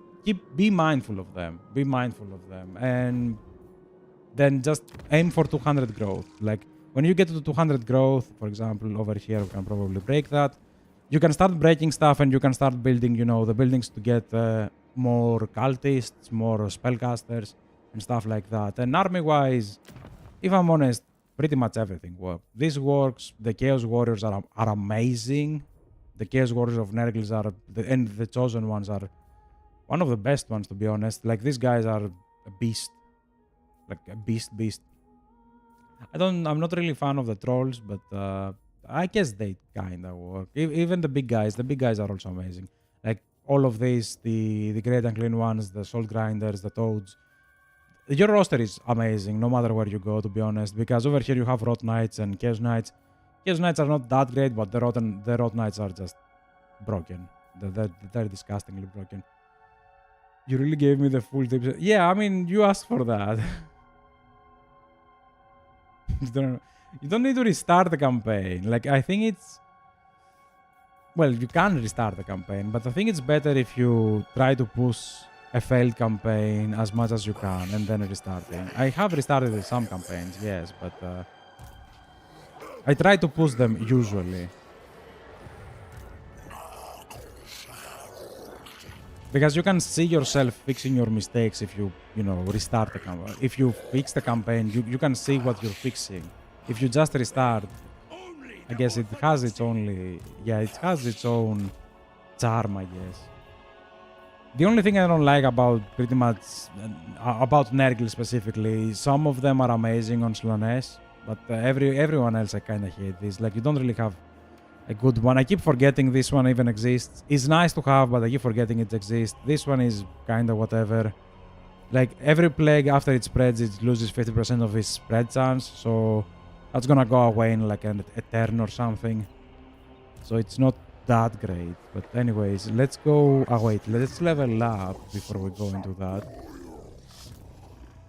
be mindful of them. Be mindful of them. And then just aim for 200 growth. Like, when you get to 200 growth, for example, over here, we can probably break that. You can start breaking stuff, and you can start building, the buildings to get more cultists, more spellcasters, and stuff like that. And army-wise, if I'm honest, pretty much everything works. This works. The Chaos Warriors are amazing. The Chaos Warriors of Nergils and the Chosen ones are one of the best ones, to be honest. Like, these guys are a beast. Like, a beast. I'm not really a fan of the trolls, but I guess they kinda work. Even the big guys are also amazing. Like, all of these, the Great Unclean Ones, the Salt Grinders, the Toads. Your roster is amazing, no matter where you go, to be honest, because over here you have Rot Knights and Chaos Knights. Chaos Knights are not that great, but the Rot Knights are just broken. They're disgustingly broken. You really gave me the full tips. Yeah, I mean, you asked for that. You don't need to restart the campaign. Like, I think it's... Well, you can restart the campaign, but I think it's better if you try to push a failed campaign as much as you can and then restarting. I have restarted some campaigns, yes, but I try to push them usually. Because you can see yourself fixing your mistakes if you restart the campaign. If you fix the campaign, you can see what you're fixing. If you just restart, I guess it has its own charm, I guess. The only thing I don't like about pretty much about Nergil specifically, some of them are amazing on Slones, but everyone else I kind of hate this. Like, you don't really have a good one. I keep forgetting this one even exists. It's nice to have, but I keep forgetting it exists. This one is kind of whatever. Like, every plague after it spreads, it loses 50% of its spread chance, so that's gonna go away in like a turn or something. So it's not that great, but anyways, let's go. Wait, let's level up before we go into that.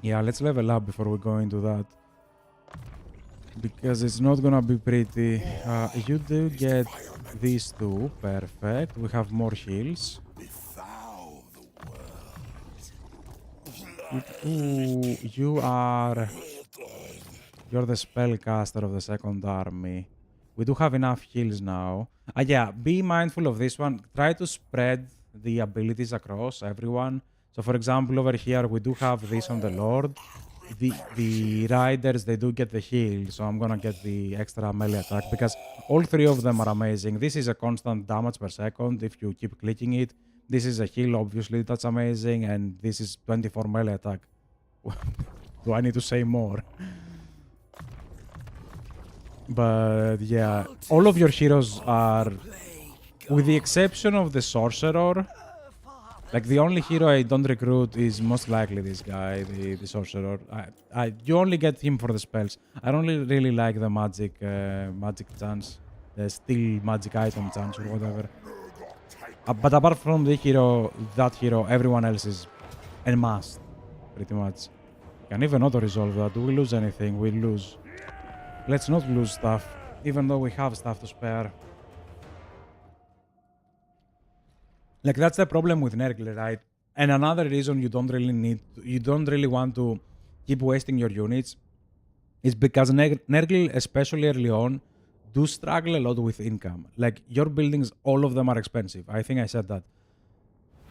Yeah, let's level up before we go into that, because it's not gonna be pretty. You do get these two, perfect. We have more heals. Ooh, you're the spellcaster of the second army. We do have enough heals now. Yeah, be mindful of this one. Try to spread the abilities across everyone. So, for example, over here, we do have this on the Lord. The Riders, they do get the heal, so I'm gonna get the extra melee attack, because all three of them are amazing. This is a constant damage per second if you keep clicking it. This is a heal, obviously, that's amazing, and this is 24 melee attack. Do I need to say more? But yeah, all of your heroes are, with the exception of the sorcerer, like the only hero I don't recruit is most likely this guy, the sorcerer. You only get him for the spells. I don't really like the magic chance, the still magic item chance or whatever. But apart from the hero, that hero, everyone else is a must, pretty much. Can even auto-resolve that. Do we lose anything? We lose. Let's not lose stuff, even though we have stuff to spare. Like, that's the problem with Nergal, right? And another reason you don't really want to keep wasting your units is because Nergal, especially early on, do struggle a lot with income. Like, your buildings, all of them are expensive. I think I said that.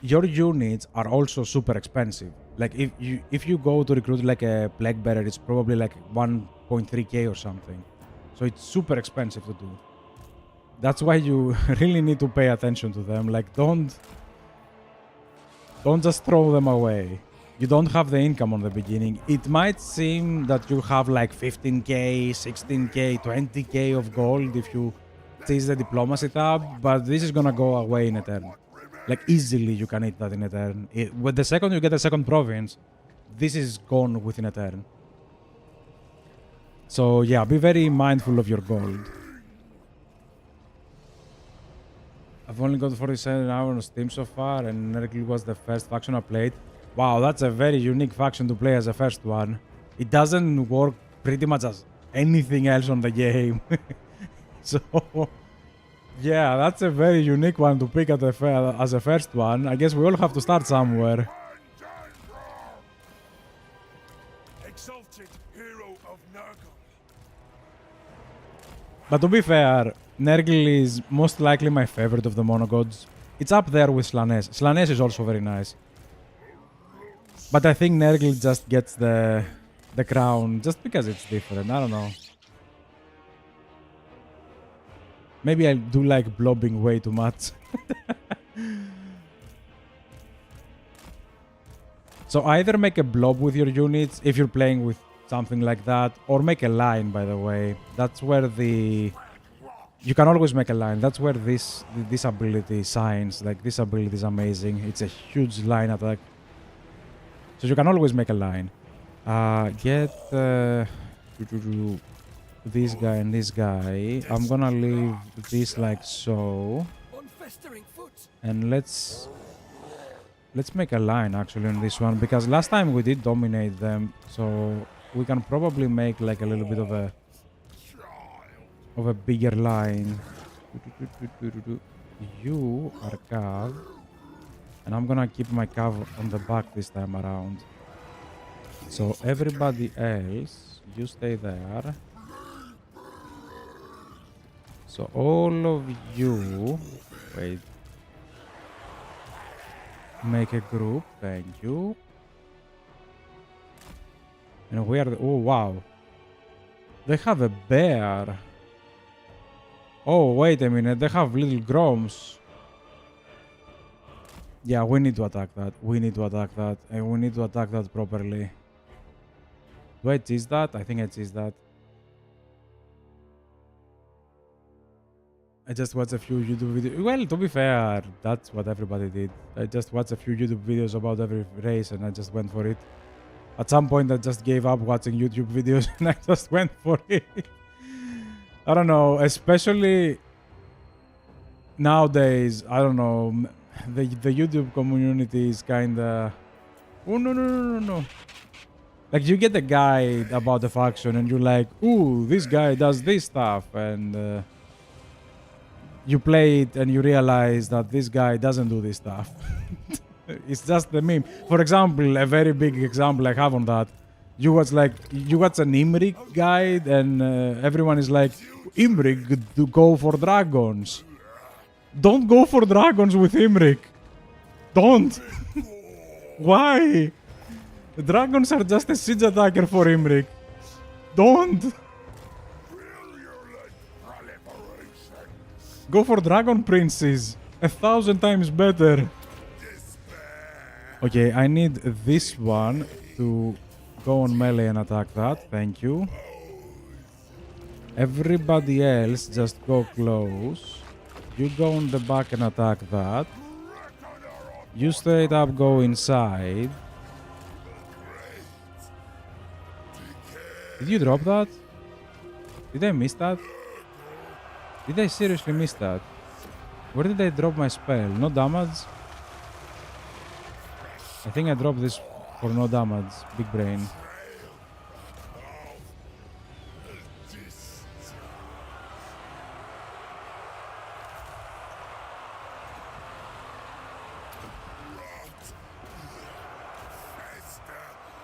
Your units are also super expensive. Like, if you go to recruit like a Plague Bearer, it's probably like 1.3k or something. So it's super expensive to do. That's why you really need to pay attention to them. Like, don't just throw them away. You don't have the income on the beginning. It might seem that you have like 15k, 16k, 20k of gold if you seize the diplomacy tab, but this is gonna go away in a turn. Like, easily you can hit that in a turn. With the second you get a second province, this is gone within a turn. So yeah, be very mindful of your gold. I've only got 47 hours on Steam so far, and Nergal was the first faction I played. Wow, that's a very unique faction to play as a first one. It doesn't work pretty much as anything else on the game. So, yeah, that's a very unique one to pick as a first one. I guess we all have to start somewhere. Exalted hero of Nergal. But to be fair, Nergal is most likely my favorite of the monogods. It's up there with Slanesh. Slanesh is also very nice. But I think Nergal just gets the crown just because it's different. I don't know. Maybe I do like blobbing way too much. So either make a blob with your units if you're playing with something like that, or make a line, by the way. That's where you can always make a line. That's where this ability shines. Like, this ability is amazing. It's a huge line attack. So you can always make a line. Get this guy and this guy. I'm gonna leave this like so. And let's make a line actually on this one, because last time we did dominate them, so we can probably make like a little bit of a bigger line. You are cav, and I'm gonna keep my cav on the back this time around. So everybody else, you stay there. So all of you, wait, make a group, thank you. And we are, oh wow, they have a bear. Oh, wait a minute, they have little groms. Yeah, we need to attack that. We need to attack that. And we need to attack that properly. Do I tease that? I think I tease that. I just watched a few YouTube videos. Well, to be fair, that's what everybody did. I just watched a few YouTube videos about every race and I just went for it. At some point, I just gave up watching YouTube videos and I just went for it. I don't know, especially nowadays, I don't know, the YouTube community is kinda... Oh, no. Like, you get a guide about the faction and you're like, ooh, this guy does this stuff, and you play it and you realize that this guy doesn't do this stuff. It's just the meme. For example, a very big example I have on that, you watch an Imrik guide and everyone is like, Imrik, to go for dragons. Don't go for dragons with Imrik. Don't. Why? The dragons are just a siege attacker for Imrik. Don't. Go for dragon princes. 1,000 times better. Okay, I need this one to go on melee and attack that. Thank you. Everybody else just go close. You go on the back and attack that. You straight up go inside. Did you drop that? Did I miss that? Did I seriously miss that? Where did I drop my spell? No damage? I think I dropped this for no damage. Big brain.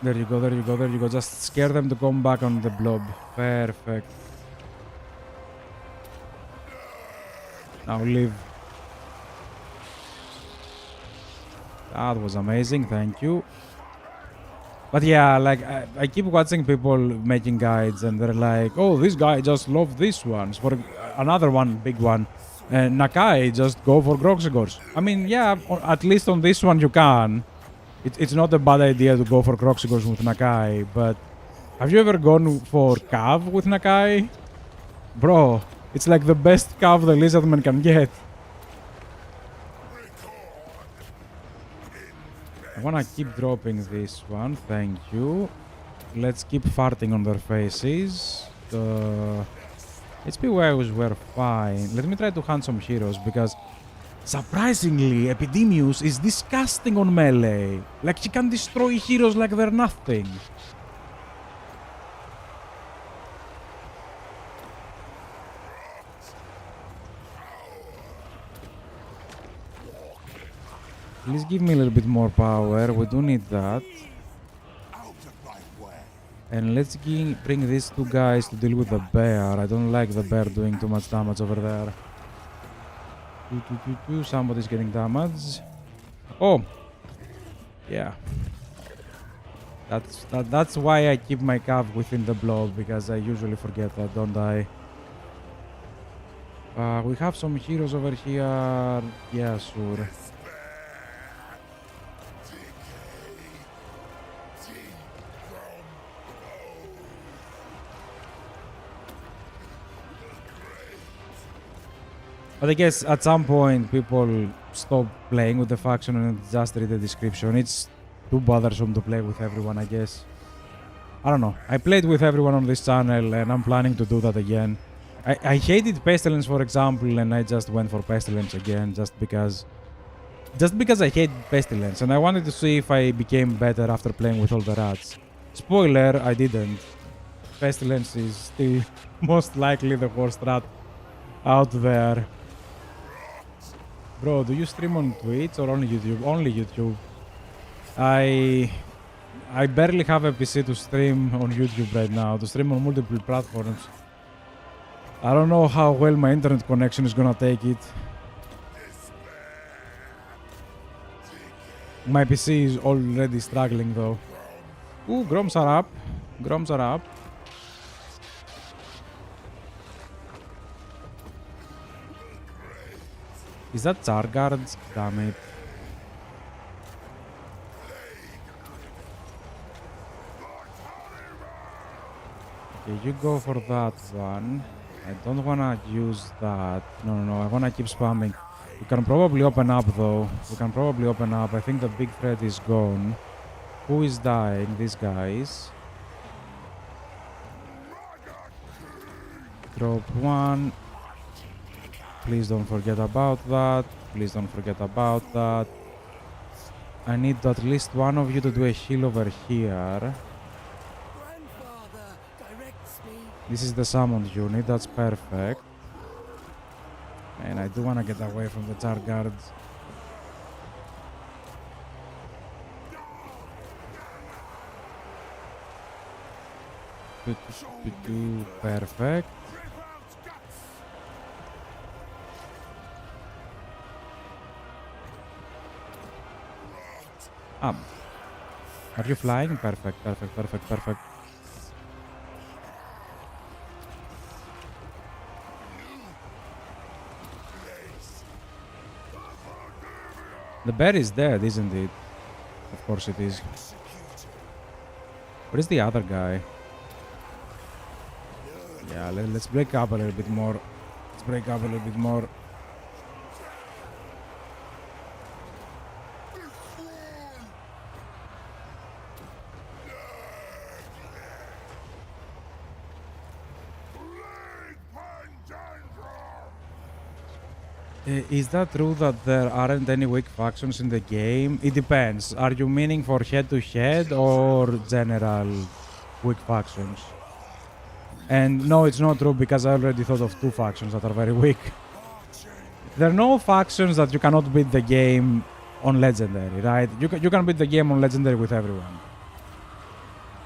There you go, there you go, there you go. Just scare them to come back on the blob. Perfect. Now leave. That was amazing, thank you. But yeah, like I keep watching people making guides and they're like, oh, this guy just loved this one. For another one, big one. And Nakai just go for Groxigors. I mean, yeah, at least on this one you can. It's not a bad idea to go for Groxigors with Nakai, but have you ever gone for Cav with Nakai? Bro, it's like the best Cav the Lizardman can get. I wanna keep dropping this one, thank you. Let's keep farting on their faces. HP waves were fine. Let me try to hunt some heroes because surprisingly, Epidemius is disgusting on melee. Like, she can destroy heroes like they're nothing. Please give me a little bit more power. We do need that. And let's bring these two guys to deal with the bear. I don't like the bear doing too much damage over there. Somebody's getting damage. Oh, yeah. That's why I keep my cav within the blob, because I usually forget that, don't I? We have some heroes over here. Yeah, sure. But I guess at some point people stop playing with the faction and just read the description. It's too bothersome to play with everyone, I guess. I don't know. I played with everyone on this channel and I'm planning to do that again. I hated Pestilence, for example, and I just went for Pestilence again just because I hate Pestilence and I wanted to see if I became better after playing with all the rats. Spoiler, I didn't. Pestilence is still most likely the worst rat out there. Bro, do you stream on Twitch or only YouTube? Only YouTube. I barely have a PC to stream on YouTube right now, to stream on multiple platforms. I don't know how well my internet connection is gonna take it. My PC is already struggling though. Ooh, Groms are up. Groms are up. Is that Char Guards? Damn it. Okay, you go for that one. I don't wanna use that. No, I wanna keep spamming. We can probably open up though. We can probably open up. I think the big threat is gone. Who is dying? These guys. Drop one. Please don't forget about that. Please don't forget about that. I need at least one of you to do a heal over here. Grandfather directs me. This is the summoned unit. That's perfect. And I do want to get away from the Char Guards. Perfect. Are you flying? Perfect. The bear is dead, isn't it? Of course it is. Where is the other guy? Yeah, let's break up a little bit more. Let's break up a little bit more. Is that true that there aren't any weak factions in the game? It depends. Are you meaning for head-to-head or general weak factions? And no, it's not true because I already thought of two factions that are very weak. There are no factions that you cannot beat the game on Legendary, right? You can beat the game on Legendary with everyone.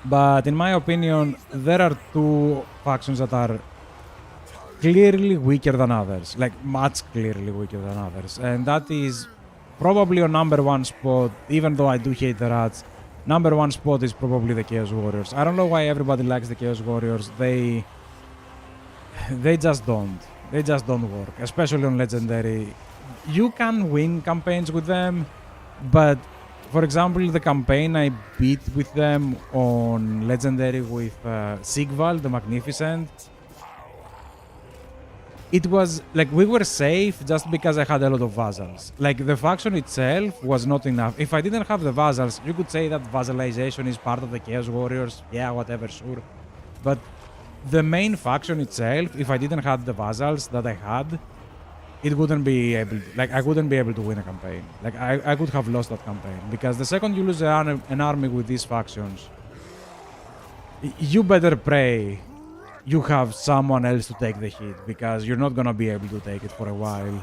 But in my opinion, there are two factions that are clearly weaker than others, like much clearly weaker than others, and that is probably on number one spot. Even though I do hate the rats, number one spot is probably the Chaos Warriors. I don't know why everybody likes the Chaos Warriors. They just don't. They just don't work, especially on Legendary. You can win campaigns with them, but for example, the campaign I beat with them on Legendary with Sigval, the Magnificent, it was like we were safe just because I had a lot of vassals. Like the faction itself was not enough. If I didn't have the vassals, you could say that vassalization is part of the Chaos Warriors. Yeah, whatever, sure. But the main faction itself, if I didn't have the vassals that I had, it wouldn't be able to, like I wouldn't be able to win a campaign. Like I could have lost that campaign because the second you lose an army with these factions, you better pray you have someone else to take the hit because you're not gonna be able to take it for a while.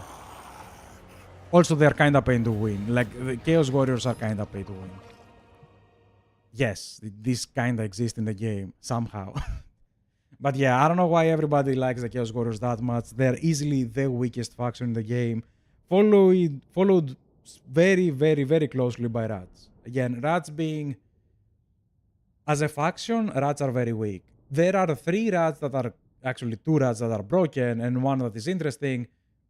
Also, they're kinda pain to win. Like the Chaos Warriors are kinda pain to win. Yes, this kinda exists in the game somehow. But yeah, I don't know why everybody likes the Chaos Warriors that much. They're easily the weakest faction in the game. Followed very, very, very closely by rats. Again, rats being... As a faction, rats are very weak. There are three rats that are... Actually, two rats that are broken and one that is interesting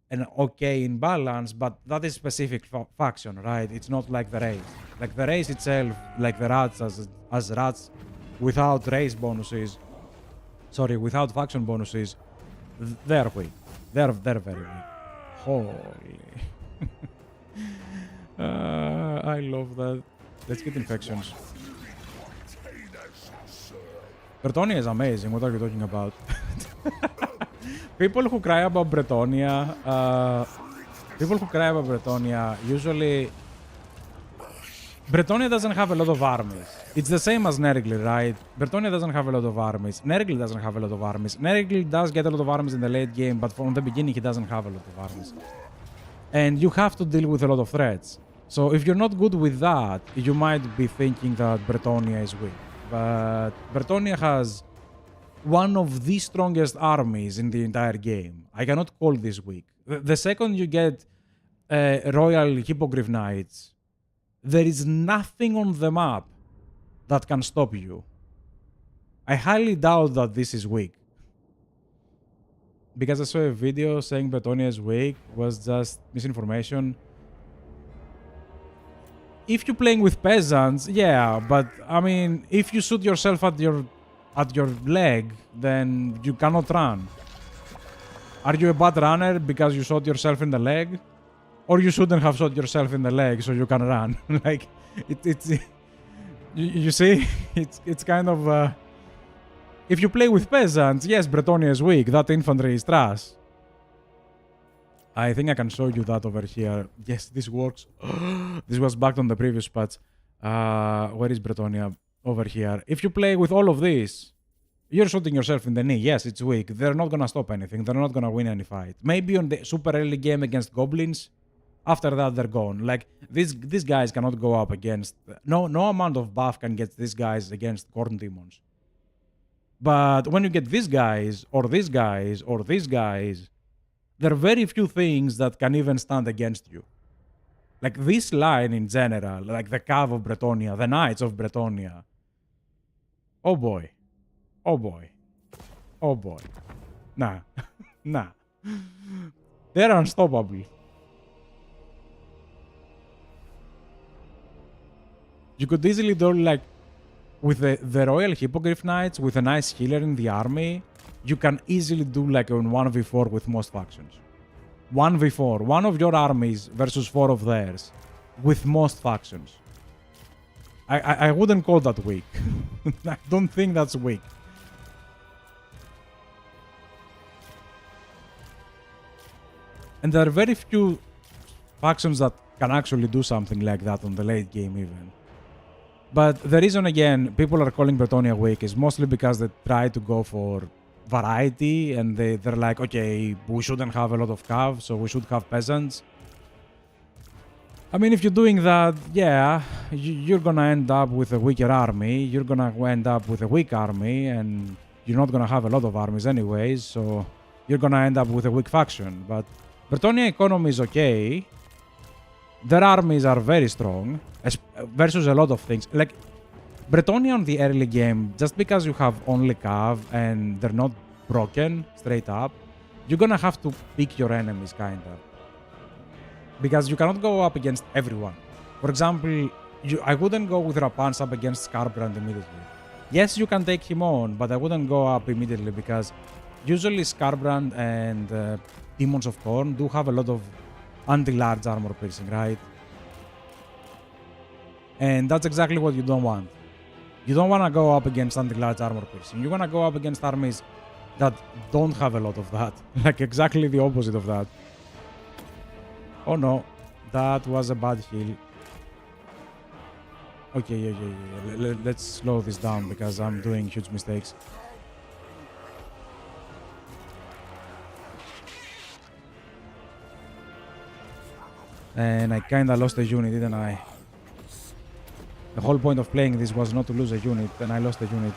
and okay in balance, but that is specific faction, right? It's not like the race. Like the race itself, like the rats as rats without race bonuses... Sorry, without faction bonuses, they're weak. They're very weak. Holy. I love that. Let's get infections. Bretonia is amazing. What are you talking about? People who cry about Bretonia, usually... Bretonia doesn't have a lot of armies. It's the same as Nergli, right? Bretonia doesn't have a lot of armies. Nergli doesn't have a lot of armies. Nergli does get a lot of armies in the late game, but from the beginning he doesn't have a lot of armies. And you have to deal with a lot of threats. So if you're not good with that, you might be thinking that Bretonia is weak. But Bretonia has one of the strongest armies in the entire game. I cannot call this weak. The second you get Royal Hippogriff Knights, there is nothing on the map that can stop you. I highly doubt that this is weak. Because I saw a video saying Bretonia is weak was just misinformation. If you're playing with peasants, yeah, but I mean, if you shoot yourself at your leg, then you cannot run. Are you a bad runner because you shot yourself in the leg? Or you shouldn't have shot yourself in the leg so you can run. Like, it's you see, it's kind of... if you play with peasants, yes, Bretonia is weak. That infantry is trash. I think I can show you that over here. Yes, this works. This was backed on the previous patch. Where is Bretonia? Over here. If you play with all of this, you're shooting yourself in the knee. Yes, it's weak. They're not gonna stop anything. They're not gonna win any fight. Maybe on the super early game against goblins. After that, they're gone. Like, these guys cannot go up against... No amount of buff can get these guys against Corn Demons. But when you get these guys, or these guys, or these guys, there are very few things that can even stand against you. Like, this line in general, like the Cav of Bretonia, the Knights of Bretonia. Oh boy. Oh boy. Oh boy. Nah. Nah. They're unstoppable. You could easily do like with the Royal Hippogriff Knights with a nice healer in the army. You can easily do like a 1v4 with most factions. 1v4, one of your armies versus 4 of theirs with most factions. I wouldn't call that weak. I don't think that's weak. And there are very few factions that can actually do something like that on the late game even. But the reason, again, people are calling Bretonia weak is mostly because they try to go for variety and they're like, okay, we shouldn't have a lot of cav, so we should have peasants. I mean, if you're doing that, yeah, you're gonna end up with a weaker army, you're gonna end up with a weak army, and you're not gonna have a lot of armies anyways, so you're gonna end up with a weak faction. But Bretonia economy is okay. Their armies are very strong versus a lot of things. Like Bretonia on the early game, just because you have only cav and they're not broken straight up, you're gonna have to pick your enemies kind of. Because you cannot go up against everyone. For example, I wouldn't go with Rapans up against Skarbrand immediately. Yes, you can take him on, but I wouldn't go up immediately because usually Skarbrand and Demons of Khorne do have a lot of anti-large armor piercing, right? And that's exactly what you don't want. You don't want to go up against anti-large armor piercing. You want to go up against armies that don't have a lot of that. Like exactly the opposite of that. Oh no, that was a bad heal. Okay, yeah. Let's slow this down because I'm doing huge mistakes. And I kinda lost a unit, didn't I? The whole point of playing this was not to lose a unit, and I lost a unit.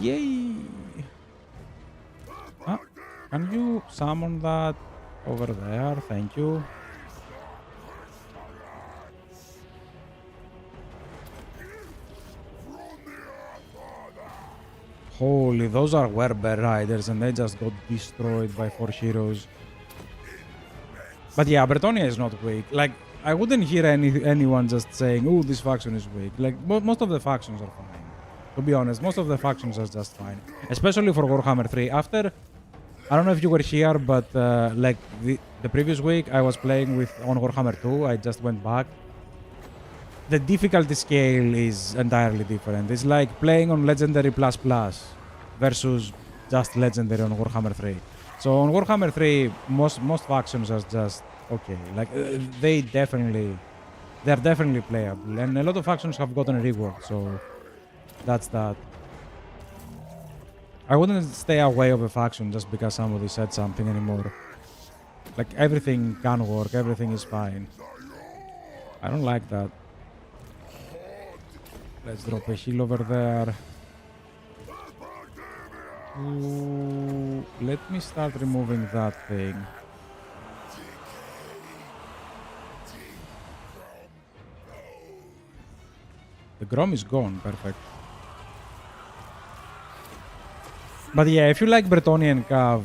Yay! Huh? Can you summon that over there? Thank you. Holy, those are Werber riders, and they just got destroyed by 4 heroes. But yeah, Bretonia is not weak. Like, I wouldn't hear anyone just saying, "Oh, this faction is weak." Like, most of the factions are fine. To be honest, most of the factions are just fine. Especially for Warhammer 3. After, I don't know if you were here, but like the previous week, I was playing on Warhammer 2. I just went back. The difficulty scale is entirely different. It's like playing on Legendary Plus Plus versus just Legendary on Warhammer 3. So on Warhammer 3, most factions are just okay. Like they're definitely playable, and a lot of factions have gotten a rework. So that's that. I wouldn't stay away of a faction just because somebody said something anymore. Like everything can work, everything is fine. I don't like that. Let's drop a heal over there. Ooh, let me start removing that thing. The Grom is gone, perfect. But yeah, if you like Bretonian Cav,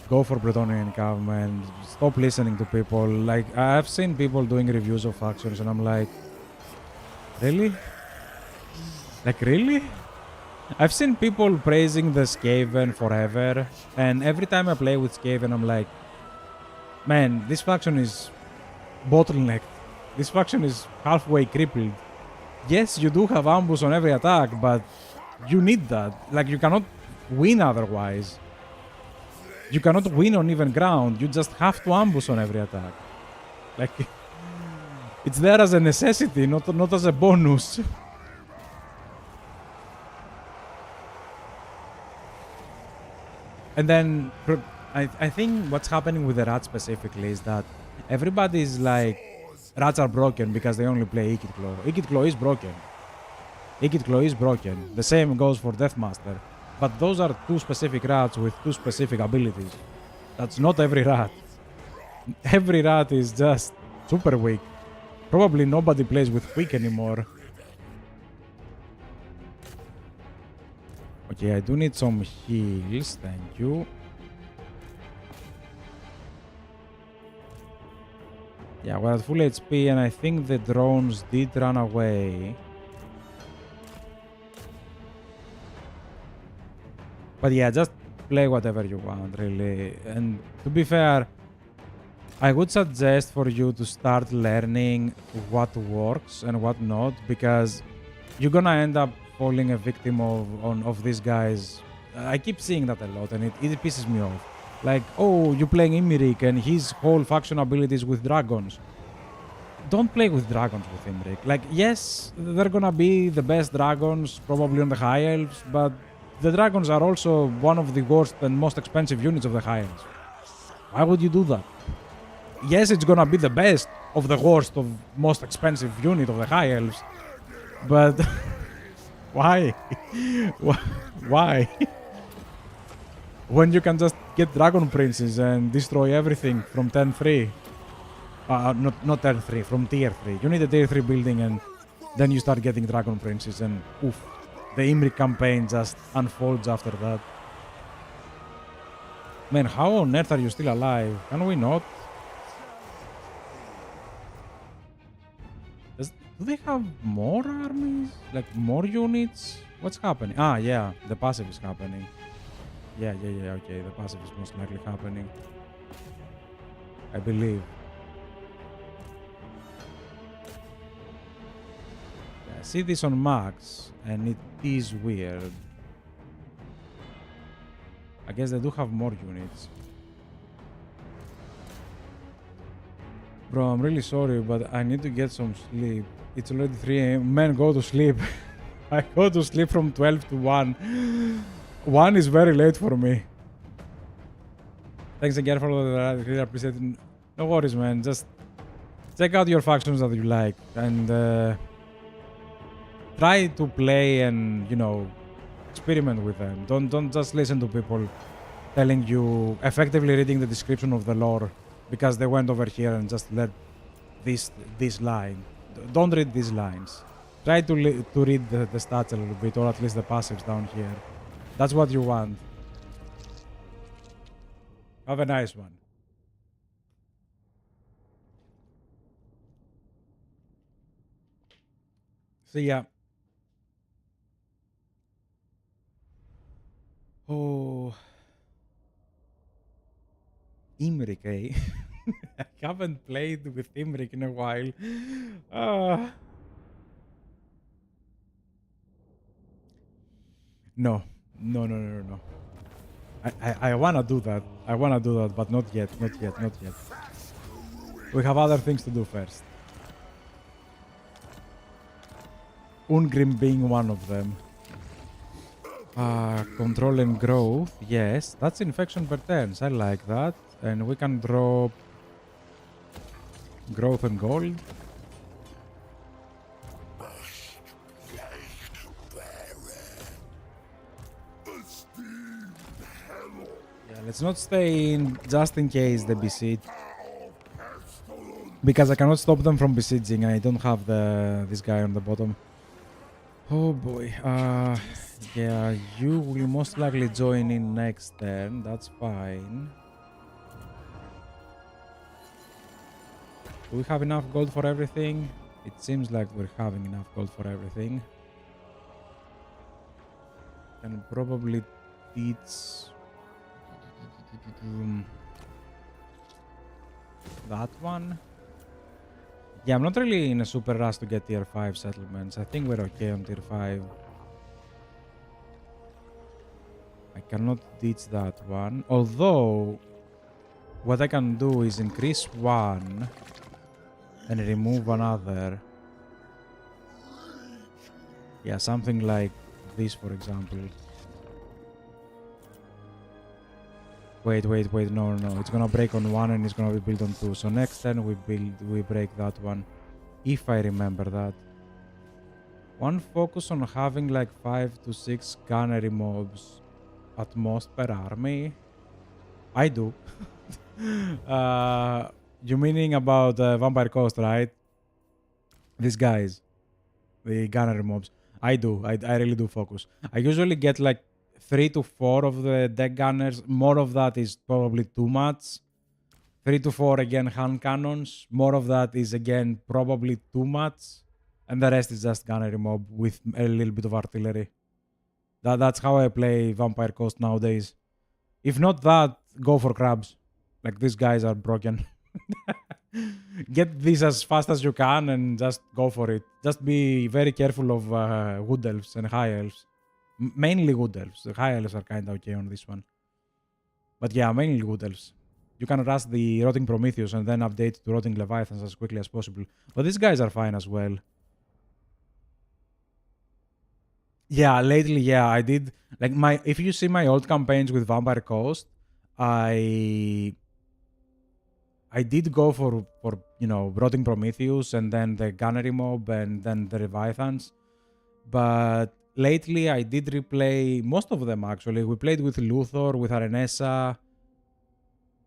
go for Bretonian Cav, man. Stop listening to people. Like, I've seen people doing reviews of factions and I'm like, really? Like, really? I've seen people praising the Skaven forever, and every time I play with Skaven, I'm like, man, this faction is bottlenecked. This faction is halfway crippled. Yes, you do have ambush on every attack, but you need that. Like, you cannot win otherwise. You cannot win on even ground. You just have to ambush on every attack. Like, it's there as a necessity, not as a bonus. And then I think what's happening with the rats specifically is that everybody's like, rats are broken because they only play Ikit Claw. Ikit Claw is broken. Ikit Claw is broken. The same goes for Deathmaster. But those are two specific rats with two specific abilities. That's not every rat. Every rat is just super weak. Probably nobody plays with weak anymore. Okay, I do need some heals, thank you. Yeah, we're at full HP, and I think the drones did run away. But yeah, just play whatever you want, really. And to be fair, I would suggest for you to start learning what works and what not, because you're gonna end up falling a victim of these guys. I keep seeing that a lot, and it pisses me off. Like, oh, you're playing Imrik and his whole faction abilities with dragons. Don't play with dragons with Imrik. Like, yes, they're gonna be the best dragons probably on the High Elves, but the dragons are also one of the worst and most expensive units of the High Elves. Why would you do that? Yes, it's gonna be the best of the worst of most expensive unit of the High Elves, but why? Why? When you can just get Dragon Princes and destroy everything from 10-3. Not 10-3, from tier 3. You need a tier 3 building and then you start getting Dragon Princes and oof. The Imri campaign just unfolds after that. Man, how on earth are you still alive? Can we not? Do they have more armies? Like more units? What's happening? Ah, yeah, the passive is happening. Yeah, okay, the passive is most likely happening. I believe. Yeah, I see this on max, and it is weird. I guess they do have more units. Bro, I'm really sorry, but I need to get some sleep. It's already 3 a.m. Man, go to sleep. I go to sleep from 12 to 1. 1 is very late for me. Thanks again for the really appreciate it. No worries, man. Just check out your factions that you like and try to play and, you know, experiment with them. Don't just listen to people telling you, effectively reading the description of the lore because they went over here and just let this line. Don't read these lines. Try to read the stats a little bit, or at least the passives down here. That's what you want. Have a nice one. See ya. Oh. Imrik, eh? I haven't played with Imrik in a while. No. No. I wanna do that. I wanna do that, but not yet. Not yet. We have other things to do first. Ungrim being one of them. Control and growth. Yes, that's infection per turns. I like that. And we can drop growth and gold. Yeah, let's not stay in just in case they besiege. Because I cannot stop them from besieging. I don't have this guy on the bottom. Oh boy. Yeah, you will most likely join in next turn. That's fine. Do we have enough gold for everything? It seems like we're having enough gold for everything. Can probably teach that one. Yeah, I'm not really in a super rush to get tier 5 settlements. I think we're okay on tier 5. I cannot ditch that one. Although, what I can do is increase one and remove another. Yeah, something like this, for example. Wait, no. It's gonna break on 1 and it's gonna be built on 2. So next turn we break that one. If I remember that. One focus on having like 5 to 6 gunnery mobs at most per army. I do. You meaning about Vampire Coast, right? These guys. The gunnery mobs. I do. I really do focus. I usually get like 3 to 4 of the deck gunners. More of that is probably too much. 3 to 4 again hand cannons. More of that is again probably too much. And the rest is just gunnery mob with a little bit of artillery. That's how I play Vampire Coast nowadays. If not that, go for crabs. Like these guys are broken. Get this as fast as you can and just go for it. Just be very careful of wood elves and high elves. Mainly wood elves. The high elves are kind of okay on this one. But yeah, mainly wood elves. You can rush the Rotting Prometheus and then update to Rotting Leviathans as quickly as possible. But these guys are fine as well. Yeah, lately, yeah, I did. Like if you see my old campaigns with Vampire Coast, I did go for Rotting Prometheus and then the Gunnery Mob and then the Leviathans. But lately I did replay most of them actually. We played with Luthor, with Arenessa.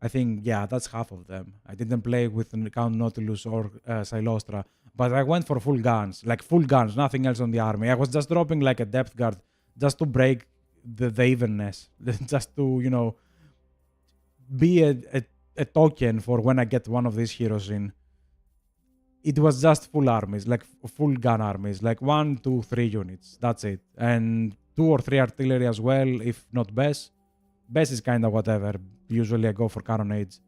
I think, yeah, that's half of them. I didn't play with Count Nautilus or Silostra, but I went for full guns, like full guns, nothing else on the army. I was just dropping like a depth guard just to break the evenness, just to, be a token for when I get one of these heroes in. It was just full armies, like full gun armies, like 1, 2, 3 units. That's it. And 2 or 3 artillery as well, if not best. Best is kind of whatever. Usually I go for carronades.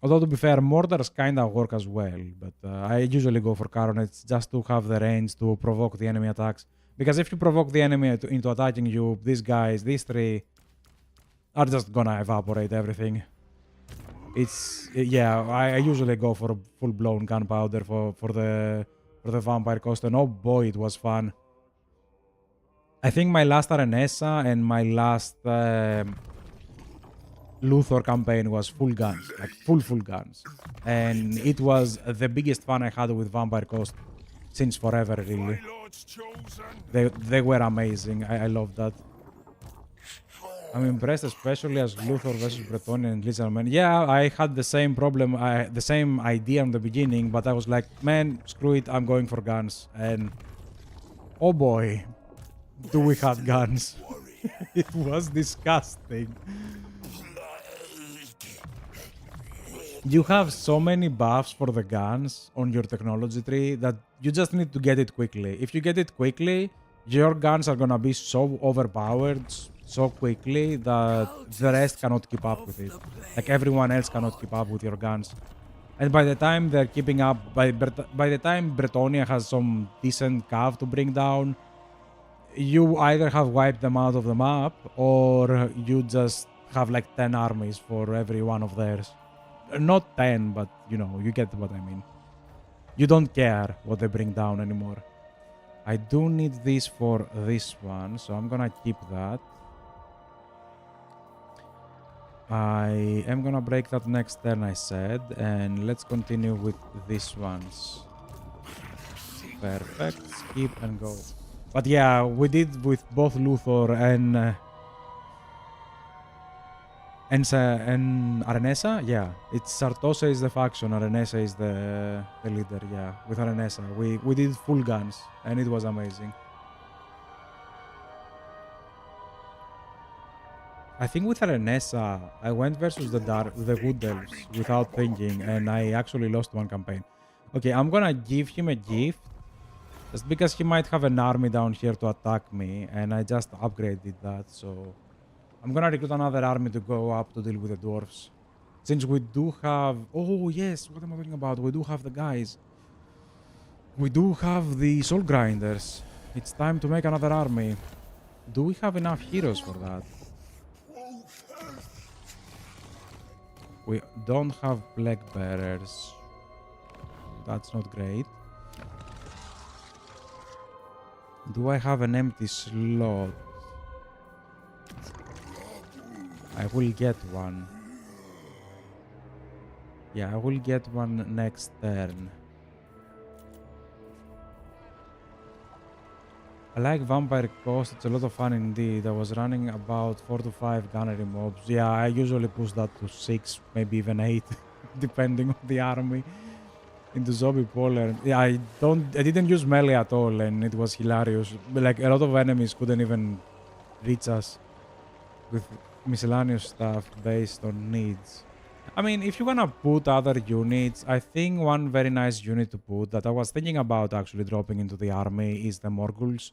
Although to be fair, mortars kind of work as well. But I usually go for carronades just to have the range to provoke the enemy attacks. Because if you provoke the enemy into attacking you, these guys, these 3, are just gonna evaporate everything. I usually go for full-blown gunpowder for the Vampire Coast. And oh boy, it was fun. I think my last Arenessa and my last Luthor campaign was full guns, like full guns. And it was the biggest fun I had with Vampire Coast since forever, really. They were amazing. I love that. I'm impressed, especially as Luthor versus Bretonnian and Lizardman. Yeah, I had the same problem, the same idea in the beginning, but I was like, man, screw it, I'm going for guns. And oh boy, do we have guns. It was disgusting. You have so many buffs for the guns on your technology tree that you just need to get it quickly. If you get it quickly, your guns are gonna be so overpowered so quickly that the rest cannot keep up with it. Like everyone else cannot keep up with your guns. And by the time they're keeping up, by the time Bretonia has some decent cav to bring down, you either have wiped them out of the map or you just have like 10 armies for every one of theirs. Not 10, but you get what I mean. You don't care what they bring down anymore. I do need this for this one, so I'm gonna keep that. I am gonna break that next turn, I said, and let's continue with these ones. Perfect, skip and go. But yeah, we did with both Luthor and Arenessa, yeah. It's Sartosa is the faction, Arenessa is the leader, yeah. With Arenessa, we did full guns, and it was amazing. I think with Arenessa, I went versus the Wood Elves without thinking, and I actually lost one campaign. Okay, I'm gonna give him a gift, just because he might have an army down here to attack me, and I just upgraded that, so... I'm gonna recruit another army to go up to deal with the dwarves. Since we do have... Oh, yes, what am I talking about? We do have the guys. We do have the soul grinders. It's time to make another army. Do we have enough heroes for that? We don't have plague bearers. That's not great. Do I have an empty slot? I will get one. Yeah, I will get one next turn. I like Vampire Coast, it's a lot of fun indeed. I was running about 4 to 5 gunnery mobs. Yeah, I usually push that to 6, maybe even 8, depending on the army. Into zombie polar. Yeah, I didn't use melee at all, and it was hilarious. Like, a lot of enemies couldn't even reach us with miscellaneous stuff based on needs. I mean, if you wanna put other units, I think one very nice unit to put that I was thinking about actually dropping into the army is the Morghuls.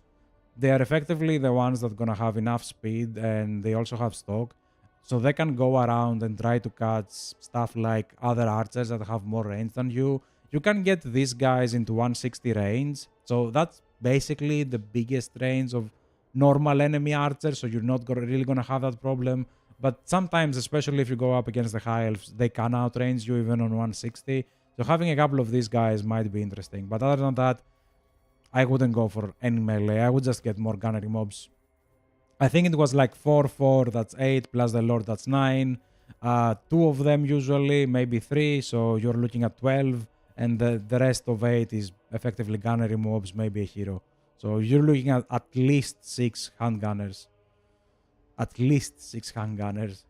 They are effectively the ones that gonna have enough speed and they also have stock. So they can go around and try to catch stuff like other archers that have more range than you. You can get these guys into 160 range. So that's basically the biggest range of normal enemy archers. So you're not really gonna have that problem. But sometimes, especially if you go up against the high elves, they can outrange you even on 160. So having a couple of these guys might be interesting. But other than that, I wouldn't go for any melee. I would just get more gunnery mobs. I think it was like 4, that's 8, plus the Lord, that's 9. Two of them usually, maybe 3, so you're looking at 12. And the rest of 8 is effectively gunnery mobs, maybe a hero. So you're looking at least 6 handgunners. At least 6 handgunners.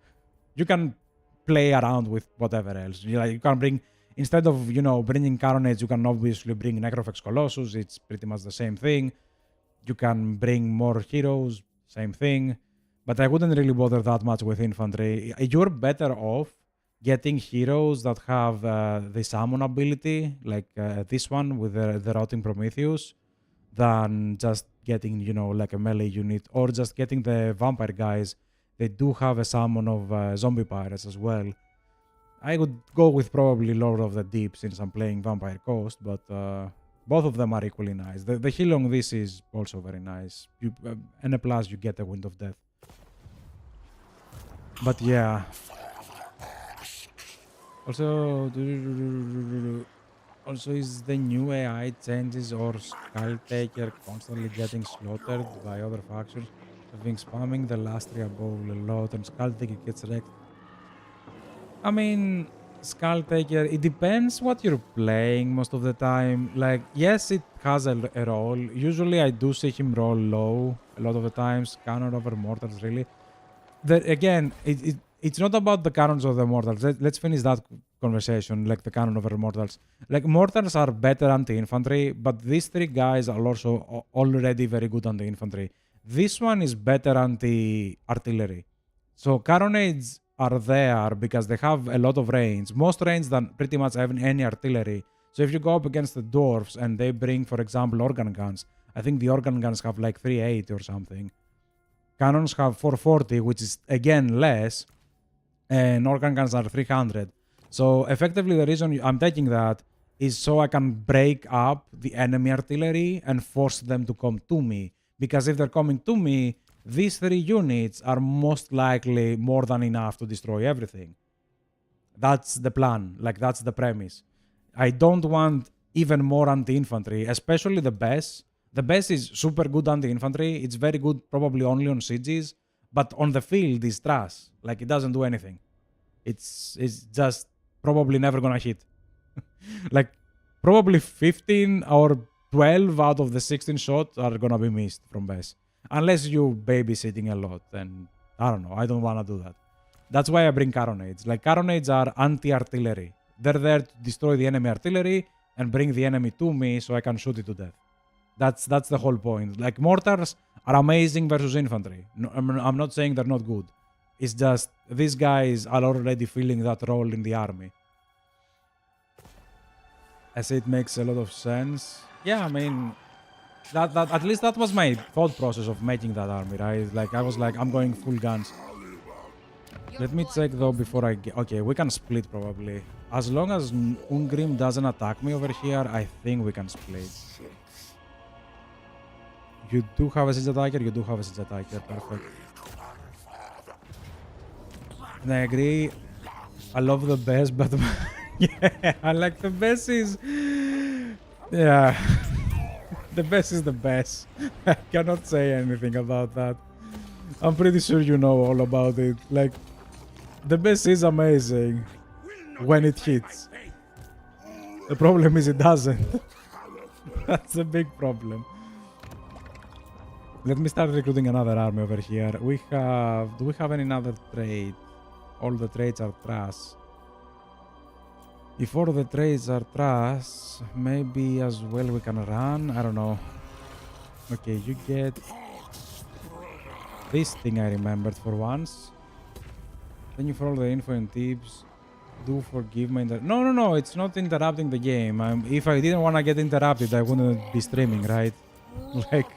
You can play around with whatever else. You can bring, instead of, bringing Carronades, you can obviously bring Necrofex Colossus. It's pretty much the same thing. You can bring more heroes, same thing. But I wouldn't really bother that much with infantry. You're better off getting heroes that have the summon ability, like this one with the Rotting Prometheus, than just getting, like a melee unit, or just getting the vampire guys. They do have a summon of zombie pirates as well. I would go with probably Lord of the Deep since I'm playing Vampire Coast, but both of them are equally nice. The heal on this is also very nice. And a plus, you get a Wind of Death. But yeah. Also, is the new AI changes or Skulltaker constantly getting slaughtered by other factions? I've been spamming the last 3 above a lot and Skulltaker gets wrecked. I mean, Skulltaker, it depends what you're playing most of the time. Like, yes, it has a role. Usually I do see him roll low a lot of the times. Cannon over Mortals, really. Again, it's not about the cannons of the Mortals. Let's finish that conversation, like the cannon over Mortals. Like, Mortals are better anti-infantry, but these 3 guys are also already very good anti-infantry. This one is better anti-artillery. So, Carronades are there because they have a lot of range, most range than pretty much any artillery. So if you go up against the dwarves and they bring, for example, organ guns, I think the organ guns have like 380 or something. Cannons have 440, which is again less, and organ guns are 300. So effectively the reason I'm taking that is so I can break up the enemy artillery and force them to come to me. Because if they're coming to me, these 3 units are most likely more than enough to destroy everything. That's the plan. Like, that's the premise. I don't want even more anti-infantry, especially the BES. The BES is super good anti-infantry. It's very good probably only on sieges, but on the field it's trash. Like, it doesn't do anything. It's just probably never gonna hit. Like, probably 15 or 12 out of the 16 shots are gonna be missed from BES. Unless you babysitting a lot, and I don't know, I don't want to do that. That's why I bring Carronades. Like, Carronades are anti-artillery. They're there to destroy the enemy artillery and bring the enemy to me so I can shoot it to death. That's the whole point. Like, mortars are amazing versus infantry. No, I'm not saying they're not good. It's just these guys are already filling that role in the army. I say it makes a lot of sense. Yeah, I mean, that at least that was my thought process of making that army, right? Like, I was like, I'm going full guns. Let me check though before I get... Okay, we can split probably. As long as Ungrim doesn't attack me over here, I think we can split. You do have a siege attacker? You do have a siege attacker. Perfect. And I agree. I love the best, but... yeah, I like the best is... Yeah. The best is the best. I cannot say anything about that. I'm pretty sure you know all about it. Like, the best is amazing when it hits. The problem is it doesn't. That's a big problem. Let me start recruiting another army over here. Do we have any other trade? All the trades are trash. If all the trades are trash, maybe as well we can run. I don't know. Okay, you get this thing I remembered for once. Thank you for all the info and tips. do forgive my no, it's not interrupting the game. If I didn't want to get interrupted, I wouldn't be streaming, right? Like,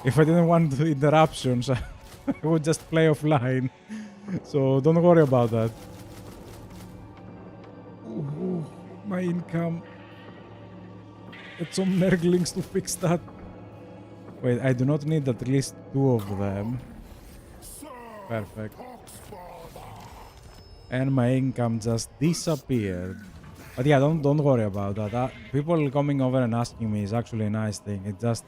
if I didn't want the interruptions, I would just play offline. So don't worry about that. Ooh, my income. Get some nerglings to fix that. Wait, I do not need at least 2 of them. Perfect. And my income just disappeared. But yeah, don't worry about that. People coming over and asking me is actually a nice thing. It just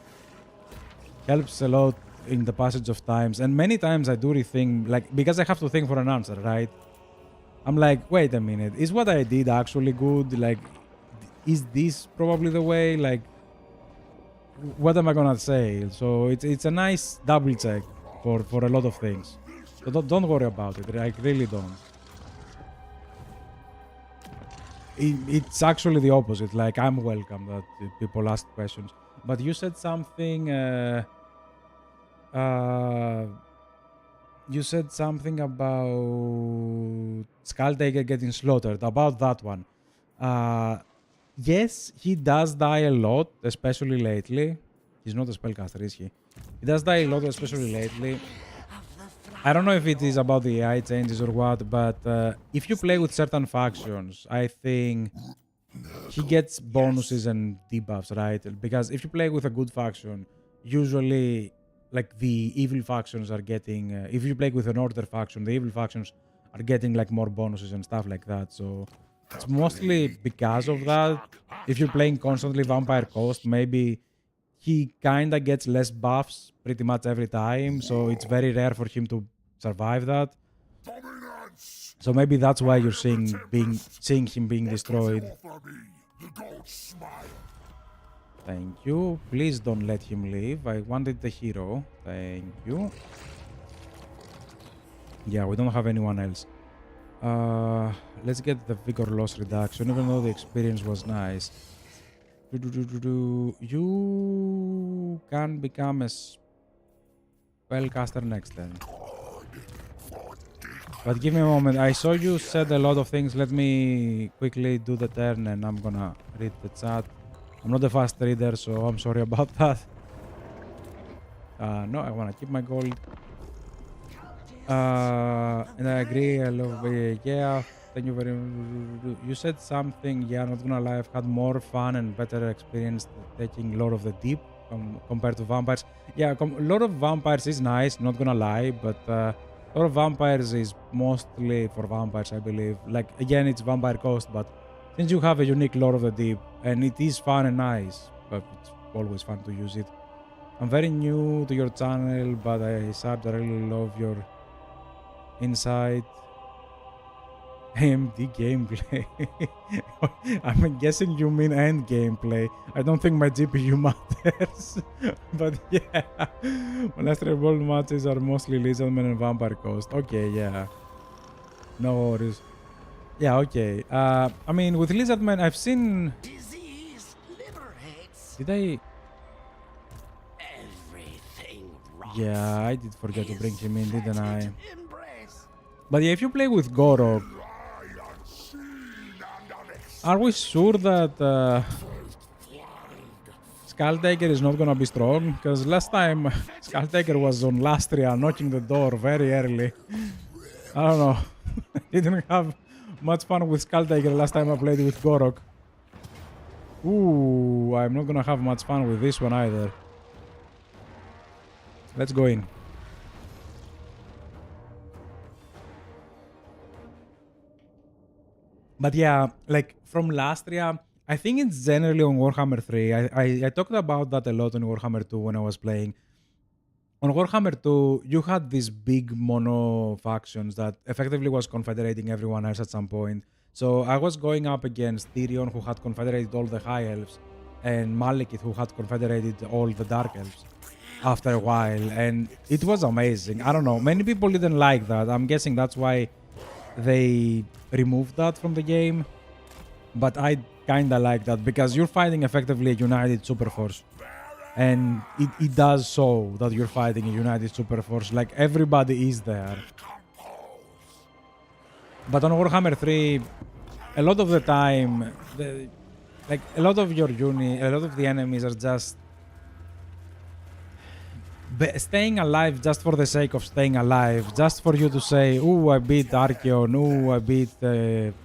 helps a lot in the passage of times. And many times I do rethink, like, because I have to think for an answer, right? I'm like, wait a minute, is what I did actually good? Like, is this probably the way? Like, what am I gonna say? So it's a nice double check for a lot of things. So don't worry about it. Like, really don't. It's actually the opposite. Like, I'm welcome that people ask questions. But you said something. You said something about Skulltaker getting slaughtered. About that one. Yes, he does die a lot, especially lately. He's not a spellcaster, is he? He does die a lot, especially lately. I don't know if it is about the AI changes or what, but if you play with certain factions, I think he gets bonuses and debuffs, right? Because if you play with a good faction, usually, like, the evil factions are getting... if you play with an order faction, the evil factions are getting, like, more bonuses and stuff like that, so... It's mostly because of that. If you're playing constantly Vampire Coast, maybe he kinda gets less buffs pretty much every time, so it's very rare for him to survive that. So maybe that's why you're seeing him being destroyed. Thank you. Please don't let him leave. I wanted the hero. Thank you. Yeah, we don't have anyone else. Let's get the vigor loss reduction, even though the experience was nice. You can become a spellcaster next then. But give me a moment. I saw you said a lot of things. Let me quickly do the turn and I'm gonna read the chat. I'm not a fast reader, so I'm sorry about that. No, I wanna keep my gold. And I agree. I love. Yeah, thank you very much. You said something. Yeah, not gonna lie. I've had more fun and better experience taking Lord of the Deep compared to vampires. Yeah, Lord of Vampires is nice. Not gonna lie, but Lord of Vampires is mostly for vampires, I believe. Like, again, it's Vampire Coast, but since you have a unique Lord of the Deep and it is fun and nice, but it's always fun to use it. I'm very new to your channel, but I subbed. I really love your insight. AMD gameplay. I'm guessing you mean end gameplay. I don't think my GPU matters. But yeah, my last real matches are mostly Lizardman and Vampire Coast. Okay, yeah. No worries. Yeah, okay. I mean, with Lizardman, I've seen... Disease liberates. Did I... Everything rots. Yeah, I did forget to bring him in, didn't I? Embrace. But yeah, if you play with Gorok, are we sure that Skulltaker is not gonna be strong? Because last time Skulltaker was on Lastria knocking the door very early. I don't know. I didn't have much fun with Skulltaker last time I played with Gorok. Ooh, I'm not gonna have much fun with this one either. Let's go in. But yeah, like from Lastria, I think it's generally on Warhammer 3. I talked about that a lot on Warhammer 2 when I was playing. On Warhammer 2, you had these big mono factions that effectively was confederating everyone else at some point. So I was going up against Tyrion, who had confederated all the High Elves, and Malekith, who had confederated all the Dark Elves after a while. And it was amazing. I don't know. Many people didn't like that. I'm guessing that's why they removed that from the game. But I kinda like that because you're fighting effectively a united super force. And it does show that you're fighting a united super force. Like, everybody is there. But on Warhammer 3, a lot of the time, like a lot of your a lot of the enemies are just staying alive just for the sake of staying alive, just for you to say, "Ooh, I beat Archeon. Ooh, I beat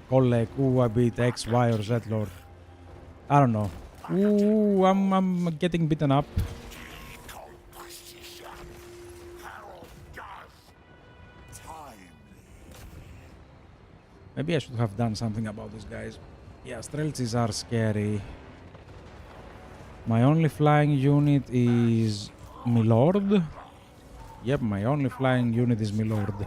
Kolek. Ooh, I beat X, Y, or Z Lord." I don't know. Ooh, I'm getting beaten up. Composition. Herald does. Timely. Maybe I should have done something about these guys. Yeah, Streltsys are scary. My only flying unit is Milord. Yep, my only flying unit is Milord.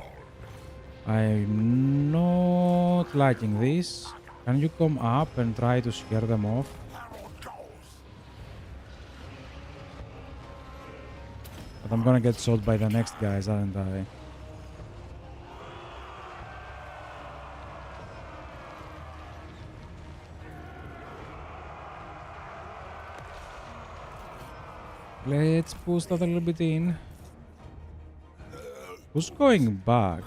I'm not liking this. Can you come up and try to scare them off? But I'm gonna get shot by the next guys, aren't I? Let's push that a little bit in. Who's going back?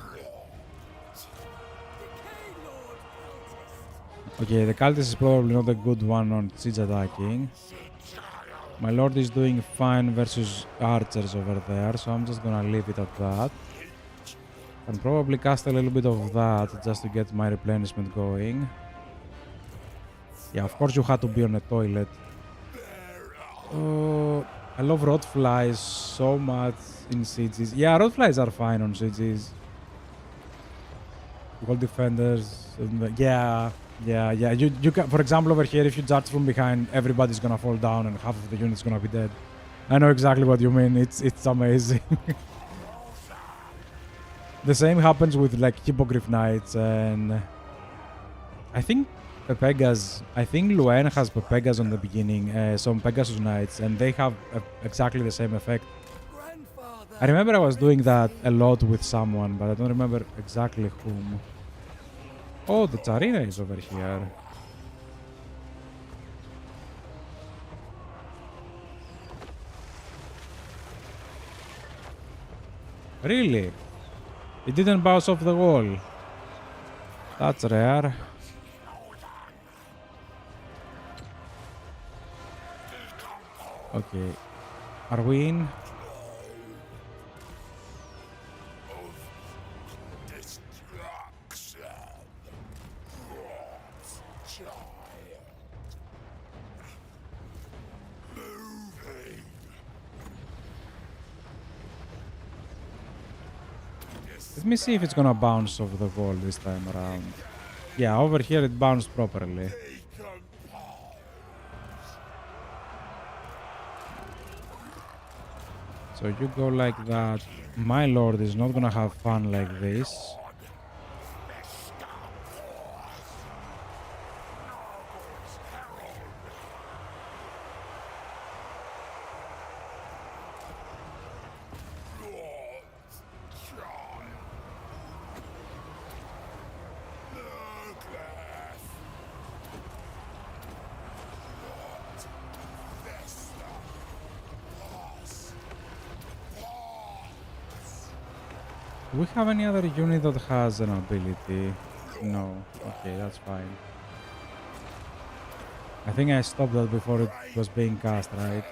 Okay, the cultist is probably not a good one on siege attacking. My lord is doing fine versus archers over there, so I'm just gonna leave it at that. And probably cast a little bit of that just to get my replenishment going. Yeah, of course you had to be on a toilet. Oh, I love rot flies so much in sieges. Yeah, rot flies are fine on sieges. Wall defenders. Yeah. You can, for example, over here, if you charge from behind, everybody's gonna fall down and half of the unit's gonna be dead. I know exactly what you mean. It's amazing. The same happens with like Hippogriff Knights, and I think Luen has Pepegas on the beginning, some Pegasus Knights, and they have exactly the same effect. I remember I was doing that a lot with someone, but I don't remember exactly whom. Oh, the Tsarina is over here. Really? It didn't bounce off the wall. That's rare. Okay. Are we in? Let me see if it's gonna bounce off the wall this time around. Yeah, over here it bounced properly. So you go like that. My lord is not gonna have fun like this. Do we have any other unit that has an ability? No. Okay, that's fine. I think I stopped that before it was being cast, right?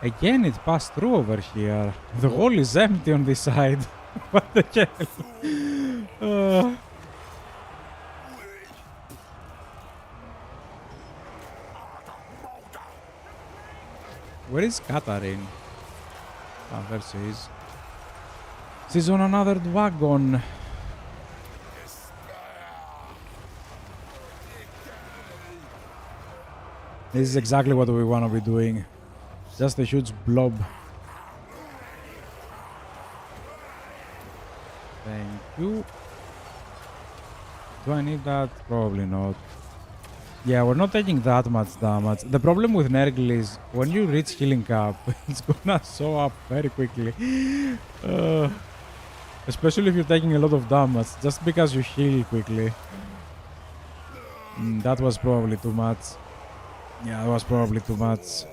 Again, it passed through over here. The wall is empty on this side. What the hell? Where is Katarine? Ah, there she is. She's on another wagon. This is exactly what we want to be doing. Just a huge blob. Thank you. Do I need that? Probably not. Yeah, we're not taking that much damage. The problem with Nergal is when you reach healing cap, it's gonna show up very quickly. Especially if you're taking a lot of damage, just because you heal quickly. That was probably too much. Yeah, that was probably too much.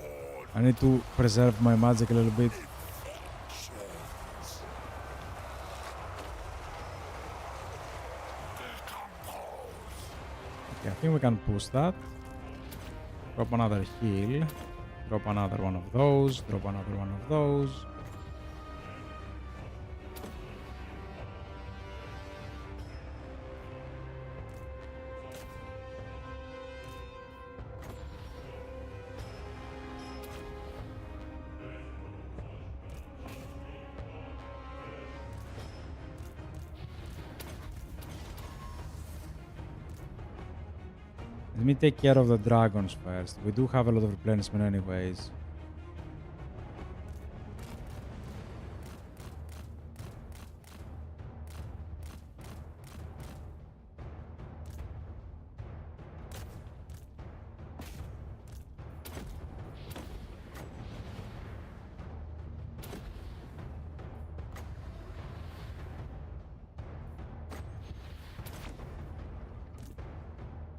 I need to preserve my magic a little bit. Okay, I think we can push that. Drop another heal. Drop another one of those. Drop another one of those. Let me take care of the dragons first. We do have a lot of replenishment anyways.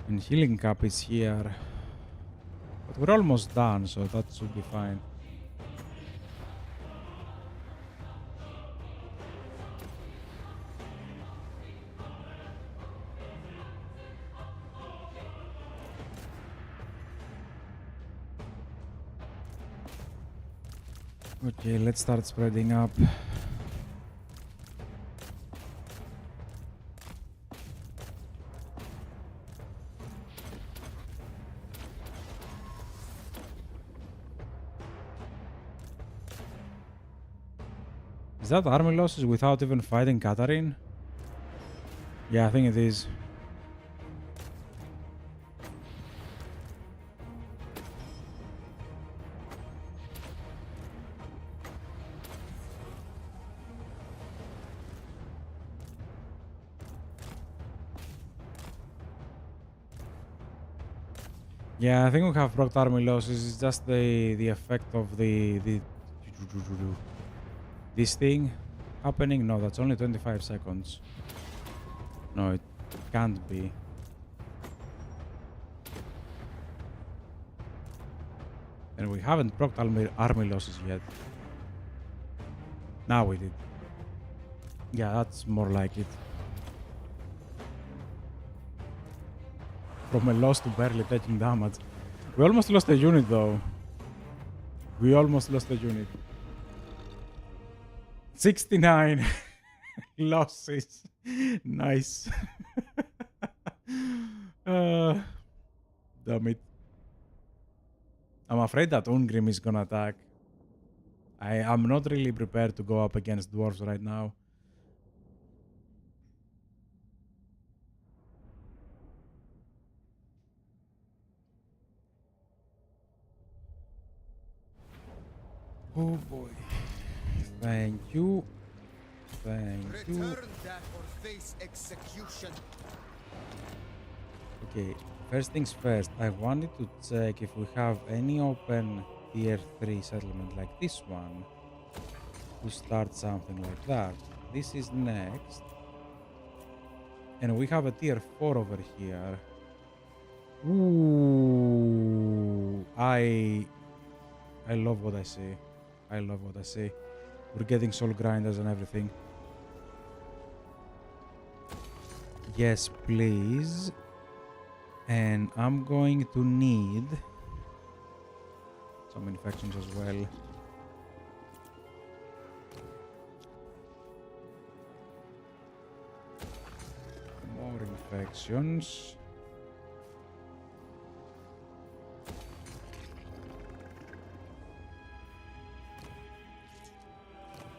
And healing cap is here. But we're almost done, so that should be fine. Okay, let's start spreading up. Is that army losses without even fighting Katarine? Yeah, I think it is. Yeah, I think we have proc army losses. It's just the effect of the this thing happening. No, that's only 25 seconds. No, it can't be. And we haven't proc army losses yet. Now we did. Yeah, that's more like it. From a loss to barely taking damage. We almost lost a unit though. We almost lost a unit. 69 losses. Nice. Damn it. I'm afraid that Ungrim is gonna attack. I'm not really prepared to go up against dwarves right now. Oh boy. Thank you. Thank you. Return that or face execution. Okay, first things first, I wanted to check if we have any open tier 3 settlement like this one to start something like that. This is next. And we have a tier 4 over here. Ooh, I love what I see. I love what I see. We're getting soul grinders and everything. Yes, please. And I'm going to need some infections as well. More infections.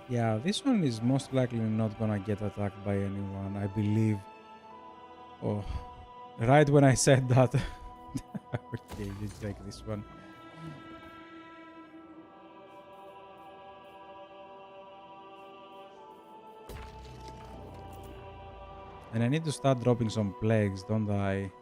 Yeah, this one is most likely not gonna get attacked by anyone, I believe. Oh, right when I said that. Okay, you take this one. And I need to start dropping some plagues, don't I?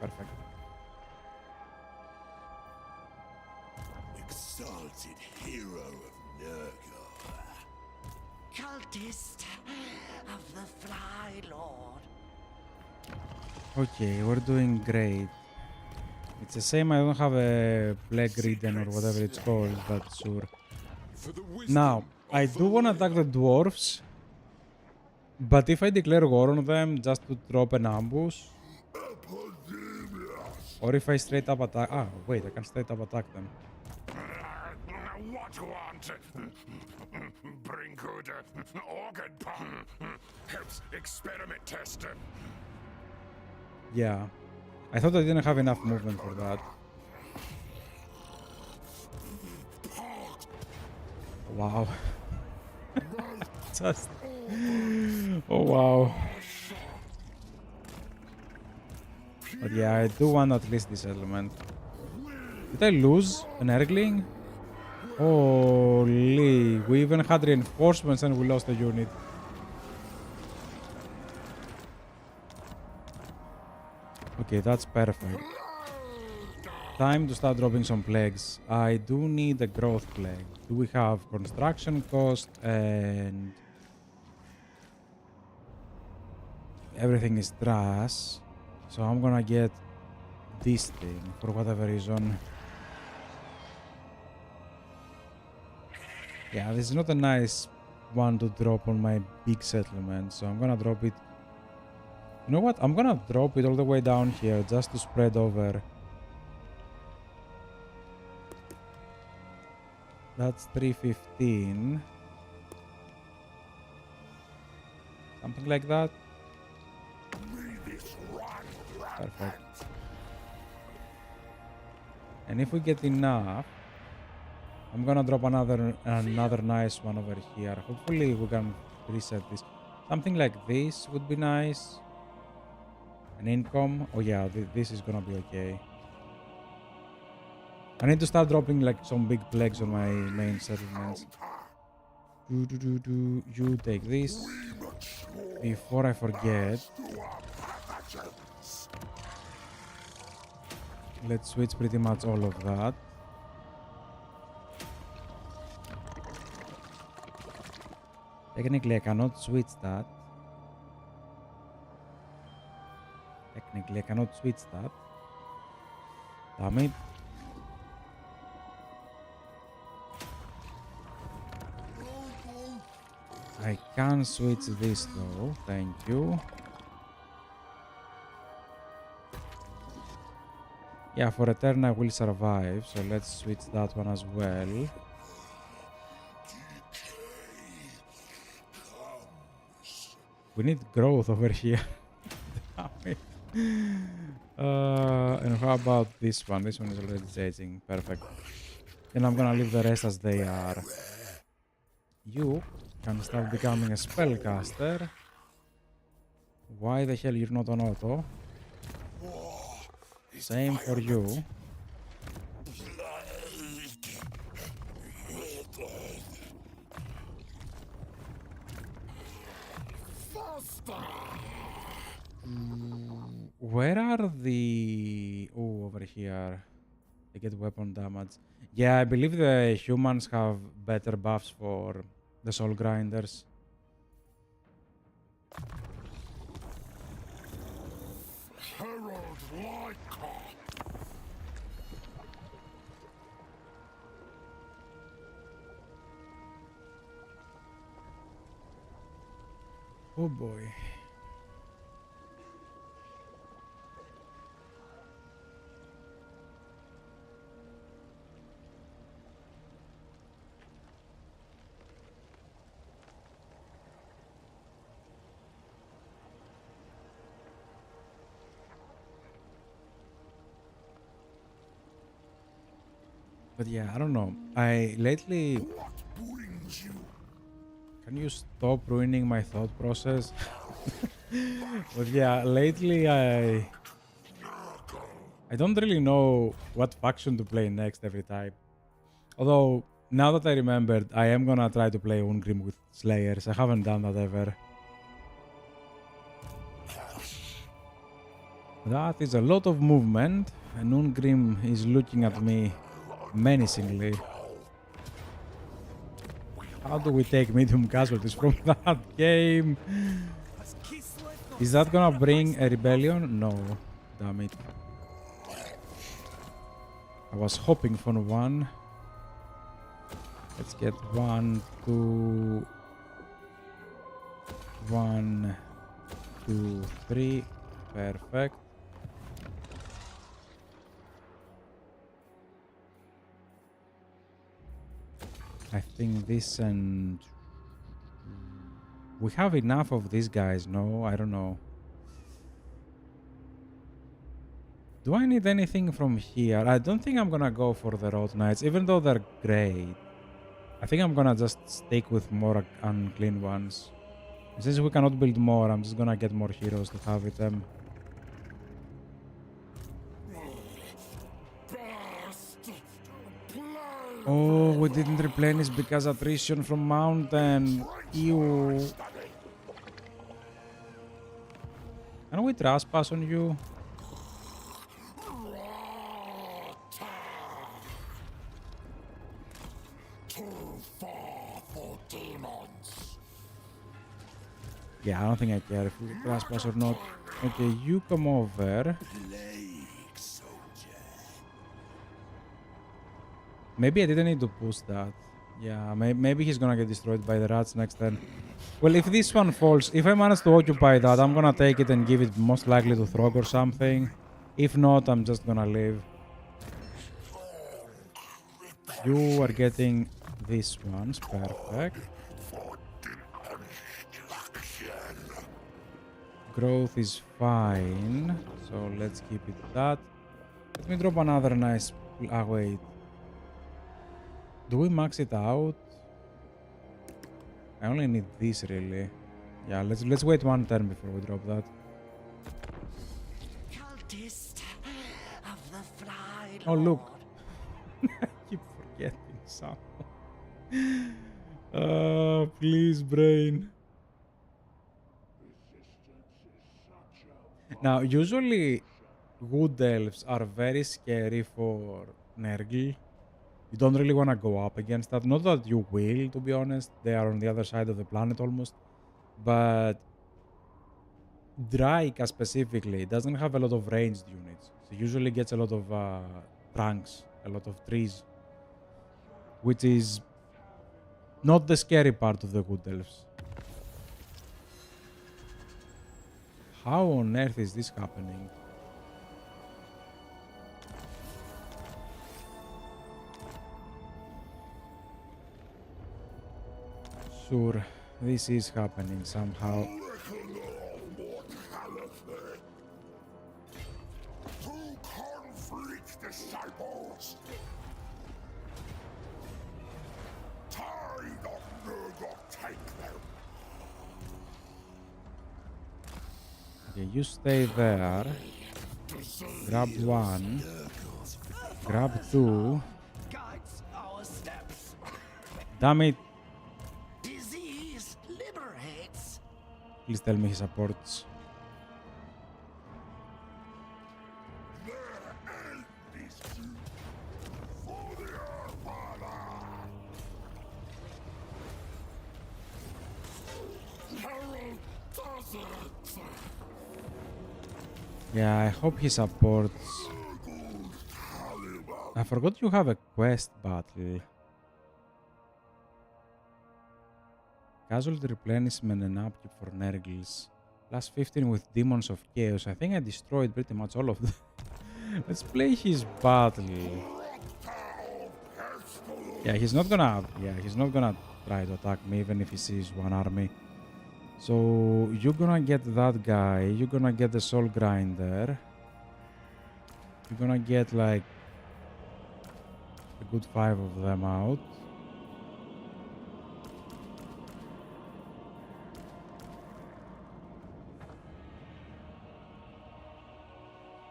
Perfect. exalted hero of Nurgle. Cultist of the Fly Lord. Okay, we're doing great. It's a shame I don't have a plague ridden or whatever it's called, but sure. Now, I do want to attack the dwarves, but if I declare war on them just to drop an ambush, Epidemius. or if I straight up attack... Ah, wait, I can straight up attack them. What want? Bring good organ pump. Helps experiment test. Yeah. I thought I didn't have enough movement for that. Wow. Just... Oh, wow. But yeah, I do want at least this element. Did I lose an Ergling? Holy, we even had reinforcements and we lost a unit. Okay, that's perfect. Time to start dropping some plagues. I do need a growth plague. Do we have construction cost and... Everything is trash. So I'm gonna get this thing for whatever reason. Yeah, this is not a nice one to drop on my big settlement, so I'm gonna drop it. You know what? I'm gonna drop it all the way down here just to spread over. That's 315. Something like that. Perfect. And if we get enough, I'm gonna drop another nice one over here. Hopefully we can reset this. Something like this would be nice. An income. Oh yeah, this is gonna be okay. I need to start dropping like some big plagues on my main settlements. You take this. Before I forget, let's switch pretty much all of that. Technically, I cannot switch that. Damn it. I can switch this though. Thank you. Yeah, for a turn I will survive, so let's switch that one as well. We need growth over here. And how about this one? This one is already changing. Perfect. Then I'm gonna leave the rest as they are. You can start becoming a spellcaster. Why the hell you're not on auto? Same for you. Where are the... Oh, over here. They get weapon damage. Yeah, I believe the humans have better buffs for the soul grinders. Herald Lyca. Oh boy. But yeah, I don't know. I lately... Can you stop ruining my thought process? But yeah, lately I don't really know what faction to play next every time. Although, now that I remembered, I am gonna try to play Ungrim with Slayers. I haven't done that ever. That is a lot of movement, and Ungrim is looking at me menacingly. How do we take medium casualties from that game? Is that gonna bring a rebellion? No. Damn it. I was hoping for one. Let's get 1, 2... 1, 2, 3. Perfect. I think this and... We have enough of these guys, no? I don't know. Do I need anything from here? I don't think I'm gonna go for the Road Knights, even though they're great. I think I'm gonna just stick with more unclean ones. Since we cannot build more, I'm just gonna get more heroes to have with them. Oh, we didn't replenish because attrition from mountain. Ew. Can we trespass on you? Too far for demons. Yeah, I don't think I care if we trespass or not. Okay, you come over. Plague soldier. Maybe I didn't need to push that. Yeah, maybe he's gonna get destroyed by the rats next turn. Well, if this one falls, if I manage to occupy that, I'm gonna take it and give it most likely to Throg or something. If not, I'm just gonna leave. You are getting these ones. Perfect. Growth is fine. So let's keep it that. Let me drop another nice... Ah, wait. Do we max it out? I only need this, really. Yeah, let's wait one turn before we drop that. Cultist of the Fly Lord. Oh, look. I keep forgetting something. Please, brain. Now, usually, wood elves are very scary for Nergil. You don't really want to go up against that. Not that you will, to be honest. They are on the other side of the planet almost. But Draika specifically doesn't have a lot of ranged units. So usually gets a lot of trunks, a lot of trees. Which is not the scary part of the wood elves. How on earth is this happening? Sure, this is happening somehow. Two conflict disciples. Tide of Nurgle take them. Okay, you stay there. Grab one. Grab two. Guides our steps. Damn it. Disease liberates. Please tell me he supports. Their end is due. For the Earth Father. Herald does it. Yeah, I hope he supports. I forgot you have a quest battle. Casualty replenishment and upkeep for Nergils. Plus 15 with Demons of Chaos. I think I destroyed pretty much all of them. Let's play his battle. Yeah, he's not gonna try to attack me even if he sees one army. So you're gonna get that guy. You're gonna get the Soul Grinder. You're gonna get like a good 5 of them out.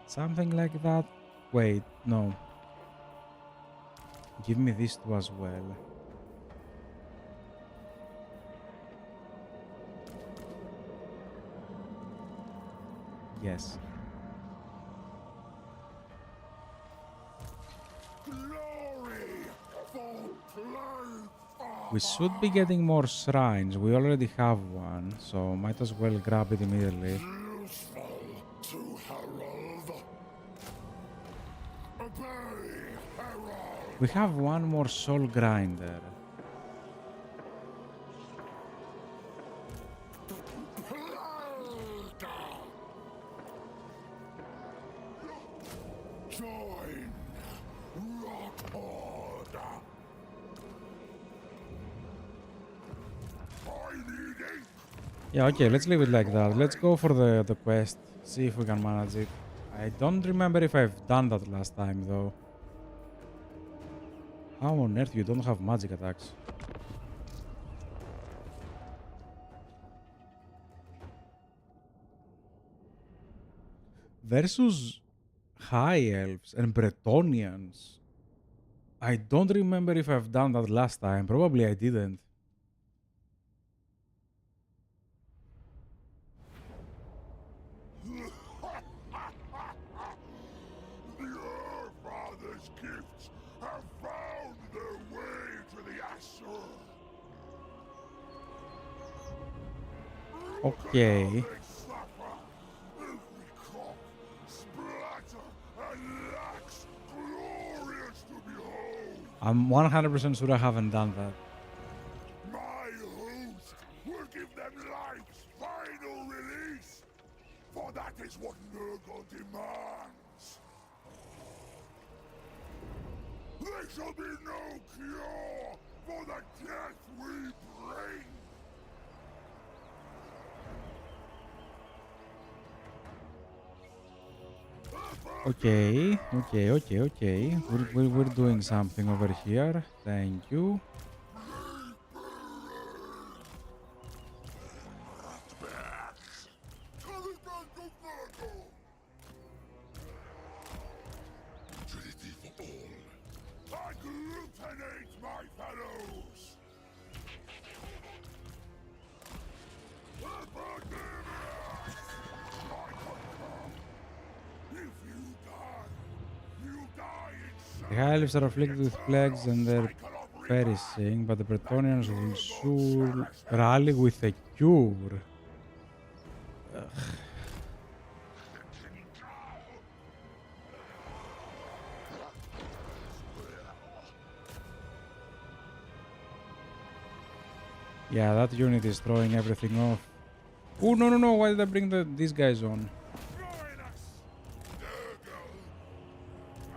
Something like that. Wait, no. Give me this too as well. Yes. Glory for Plague Father. We should be getting more shrines. We already have one, so might as well grab it immediately. Useful to herald. Obey, herald. We have one more soul grinder. Join Rockhold. I need ink. Yeah, okay, let's leave it like that. Let's go for the quest, see if we can manage it. I don't remember if I've done that last time, though. How on earth you don't have magic attacks? Versus High Elves and Bretonians. I don't remember if I've done that last time. Probably I didn't. Your father's gifts have found their way to the Asher. Okay. They suffer. Every cough, splatter, and lax, glorious to behold. I'm 100% sure I haven't done that. My host will give them life's final release, for that is what Nurgle demands. There shall be no cure for the death we bring. Okay. We're doing something over here. Thank you. Trinity for all. I glutinate my fellows. Epidemius! My conqueror. If you die, you die in The High Elves are afflicted with plagues and they're cycle of perishing, but the Bretonians will soon rally with a cure. Yeah, that unit is throwing everything off. Oh, no, why did I bring these guys on? Join us! Nurgle!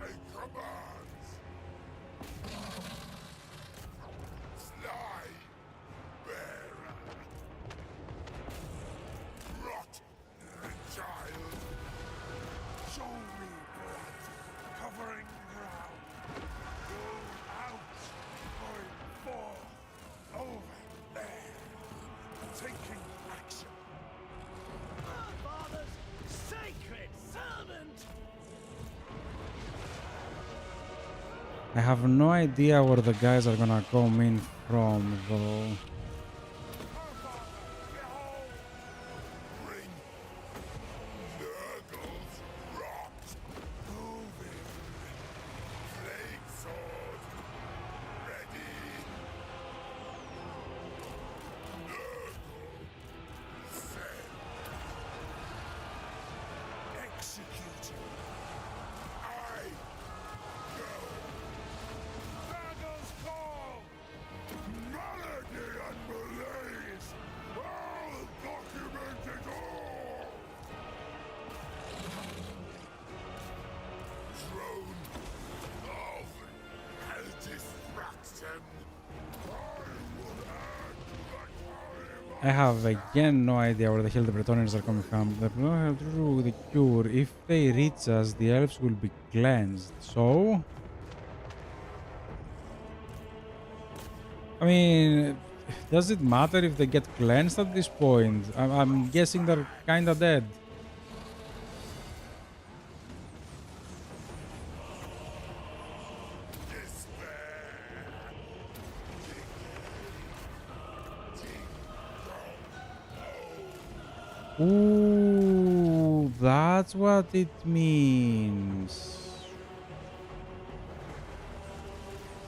I commands! Sly bearer! Rot, child! Show me blood, covering ground. Go out, going forth, over there, taking action. Our father's sacred servant! I have no idea where the guys are gonna come in from, though. Bring Nurgle's rot. Moving. Flame sword. Ready. Nurgle. Send. Executing. I go. Nurgle's call. Malady and malaise. I'll document it all. Throne of hell destruction. I will add to that time. I have again no idea where the hell the Bretonians are coming from. The Bretonians have true the cure. If they reach us, the elves will be cleansed. So, I mean, does it matter if they get cleansed at this point? I'm guessing they're kinda dead. Ooh, that's what it means.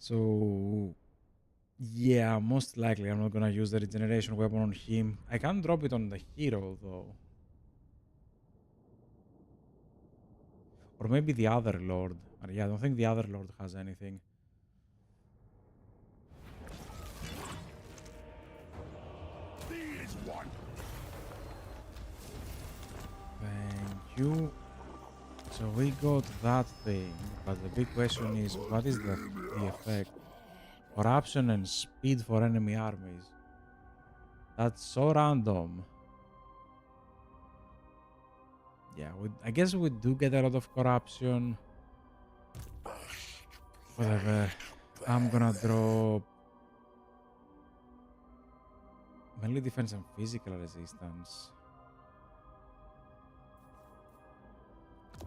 So yeah, most likely I'm not gonna use the regeneration weapon on him. I can drop it on the hero though. Or maybe the other lord. Or, yeah, I don't think the other lord has anything. These one. Thank you. So we got that thing, but the big question is, what is the effect? Corruption and speed for enemy armies. That's so random. Yeah, I guess we do get a lot of corruption. Whatever. I'm gonna drop melee defense and physical resistance.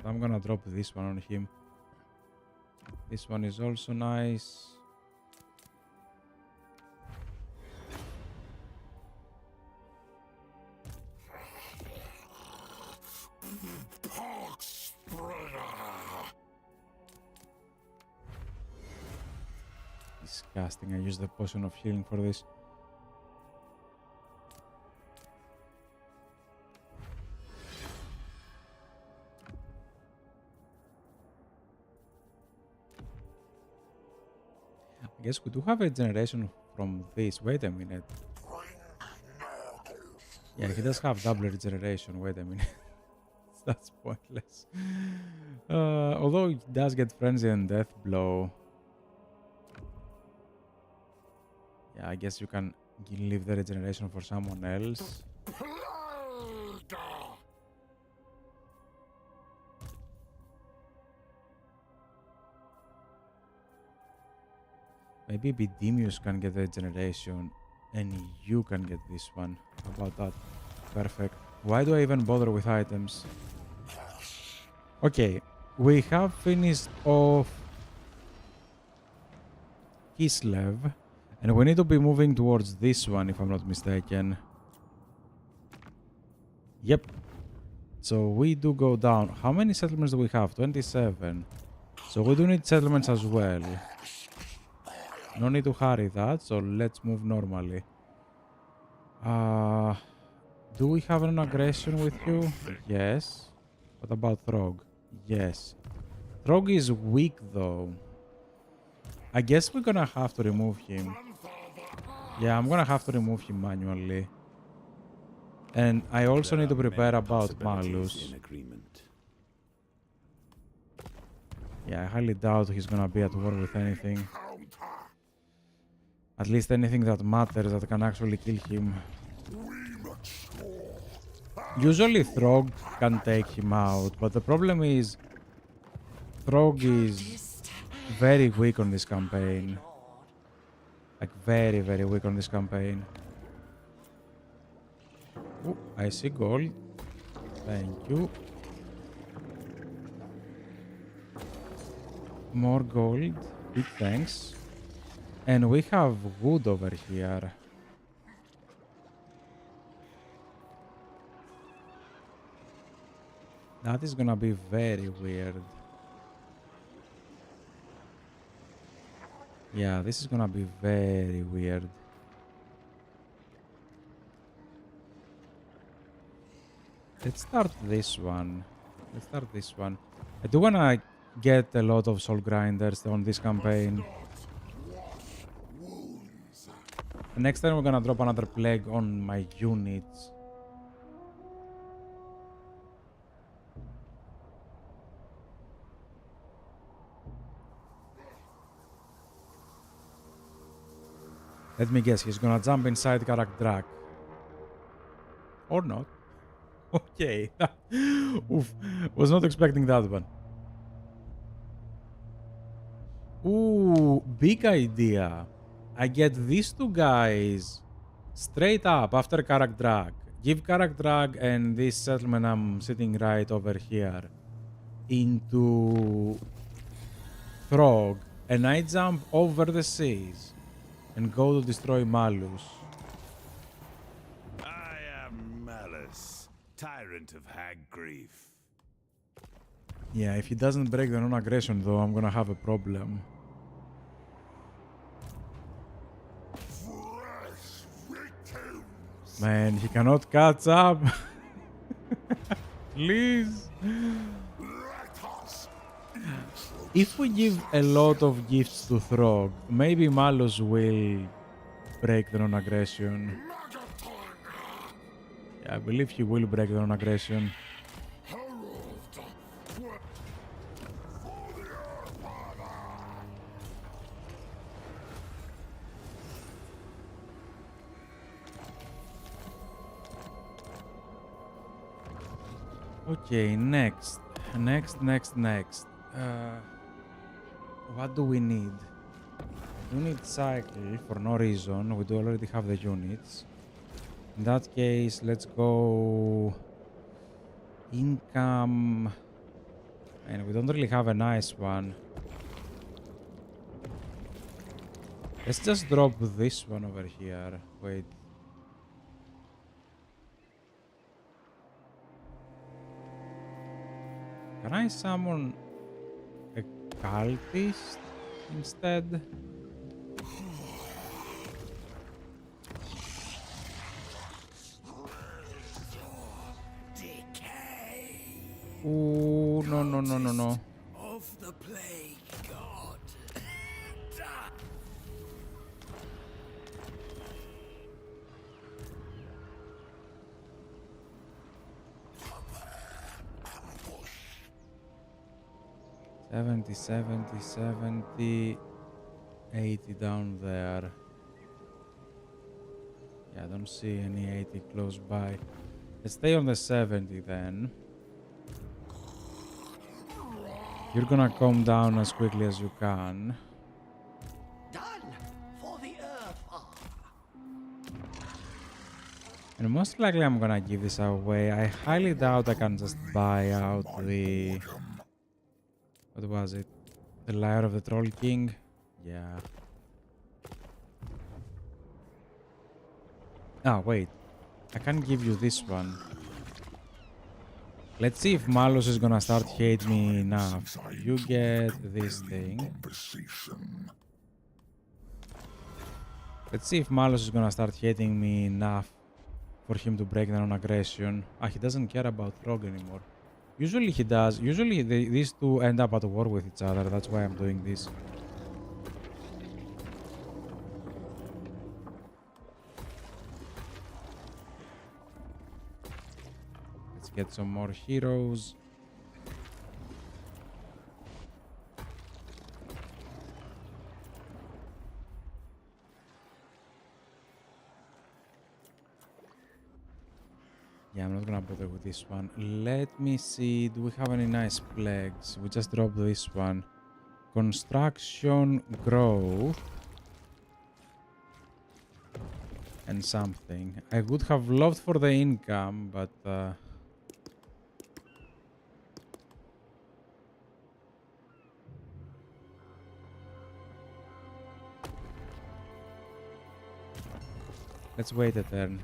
I'm gonna drop this one on him. This one is also nice. Disgusting. I use the potion of healing for this. I guess we do have a generation from this. Wait a minute. Yeah, he does have double regeneration. Wait a minute. That's pointless. Although he does get frenzy and death blow. Yeah, I guess you can leave the regeneration for someone else. Maybe Epidemius can get the generation and you can get this one. How about that? Perfect. Why do I even bother with items? Okay, we have finished off Kislev, and we need to be moving towards this one if I'm not mistaken. Yep. So we do go down. How many settlements do we have? 27. So we do need settlements as well. No need to hurry that, so let's move normally. Do we have an aggression with you? Yes. What about Throg? Yes. Throg is weak though. I guess we're gonna have to remove him. Yeah, I'm gonna have to remove him manually. And I also need to prepare about Malus. Yeah, I highly doubt he's gonna be at war with anything. At least anything that matters that can actually kill him. Usually Throg can take him out, but the problem is Throg is very weak on this campaign. Like very, very weak on this campaign. Oh, I see gold. Thank you. More gold. Big thanks. And we have wood over here. That is gonna be very weird. Yeah, this is gonna be very weird. Let's start this one. I do wanna get a lot of soul grinders on this campaign. And next time we're gonna drop another plague on my units. Let me guess, he's gonna jump inside Karak. Or not. Okay. Oof. Was not expecting that one. Ooh, big idea. I get these two guys straight up after Karak. Give Karak and this settlement I'm sitting right over here into Throg, and I jump over the seas and go to destroy Malus. I am Malice, tyrant of hag grief. Yeah, if he doesn't break the non-aggression though, I'm gonna have a problem. Man, he cannot catch up. Please. Let us If we give a lot of gifts to Throg, maybe Malus will break the non-aggression. Yeah, I believe he will break the non-aggression. Okay, next. What do we need? We need cycle for no reason. We do already have the units. In that case, let's go income. And we don't really have a nice one. Let's just drop this one over here. Wait. Can I summon a cultist instead? Ooh, no. Of the plague god. 70, 80 down there. Yeah, I don't see any 80 close by. Let's stay on the 70 then. You're gonna calm down as quickly as you can. Done for the earth. And most likely I'm gonna give this away. I highly doubt I can just buy out the... What was it? The Lyre of the Troll King? Yeah. Ah, wait. I can give you this one. Let's see if Malus is gonna start hate me enough. You get this thing. Let's see if Malus is gonna start hating me enough for him to break the non-aggression. Ah, he doesn't care about Rogue anymore. Usually he does. Usually these two end up at war with each other. That's why I'm doing this. Let's get some more heroes. Yeah, I'm not gonna bother with this one. Let me see. Do we have any nice plagues? We just dropped this one. Construction, growth, and something. I would have loved for the income, but let's wait a turn.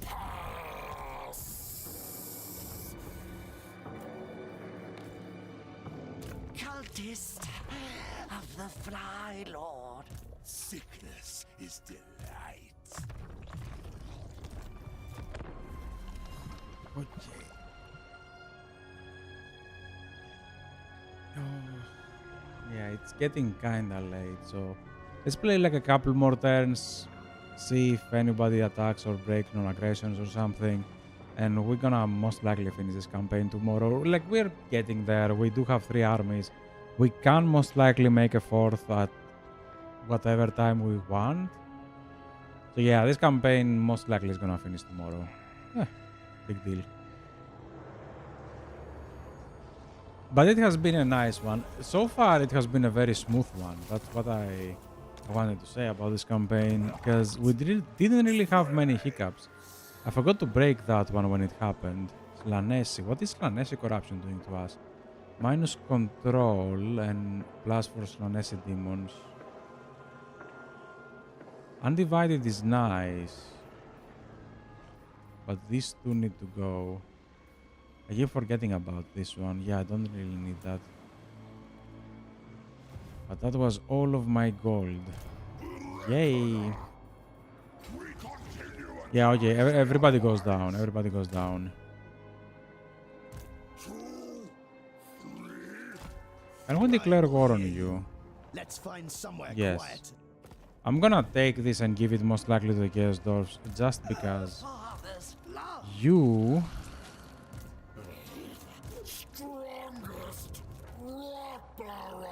Cultist of the Fly Lord. Sickness is delight. Okay. Oh, yeah, it's getting kinda late, so let's play like a couple more turns, see if anybody attacks or breaks non-aggressions or something, and we're gonna most likely finish this campaign tomorrow. Like, we're getting there. We do have 3 armies. We can most likely make a 4th at whatever time we want. So yeah, this campaign most likely is gonna finish tomorrow. Big deal. But it has been a nice one. So far, it has been a very smooth one. That's what I wanted to say about this campaign, because we didn't really have many hiccups. I forgot to break that one when it happened. Slanesi. What is Slanesi corruption doing to us? Minus control and plus for Slanesi demons. Undivided is nice, but these two need to go. I keep forgetting about this one. Yeah, I don't really need that. But that was all of my gold. Yay! We continue Yeah, okay, everybody goes down. Everybody goes down. 2, 3. Can we declare war on you? Let's find somewhere Yes. quiet. I'm gonna take this and give it most likely to the Chaos Dwarfs just because Father's blood. you... Strongest rock-bearer.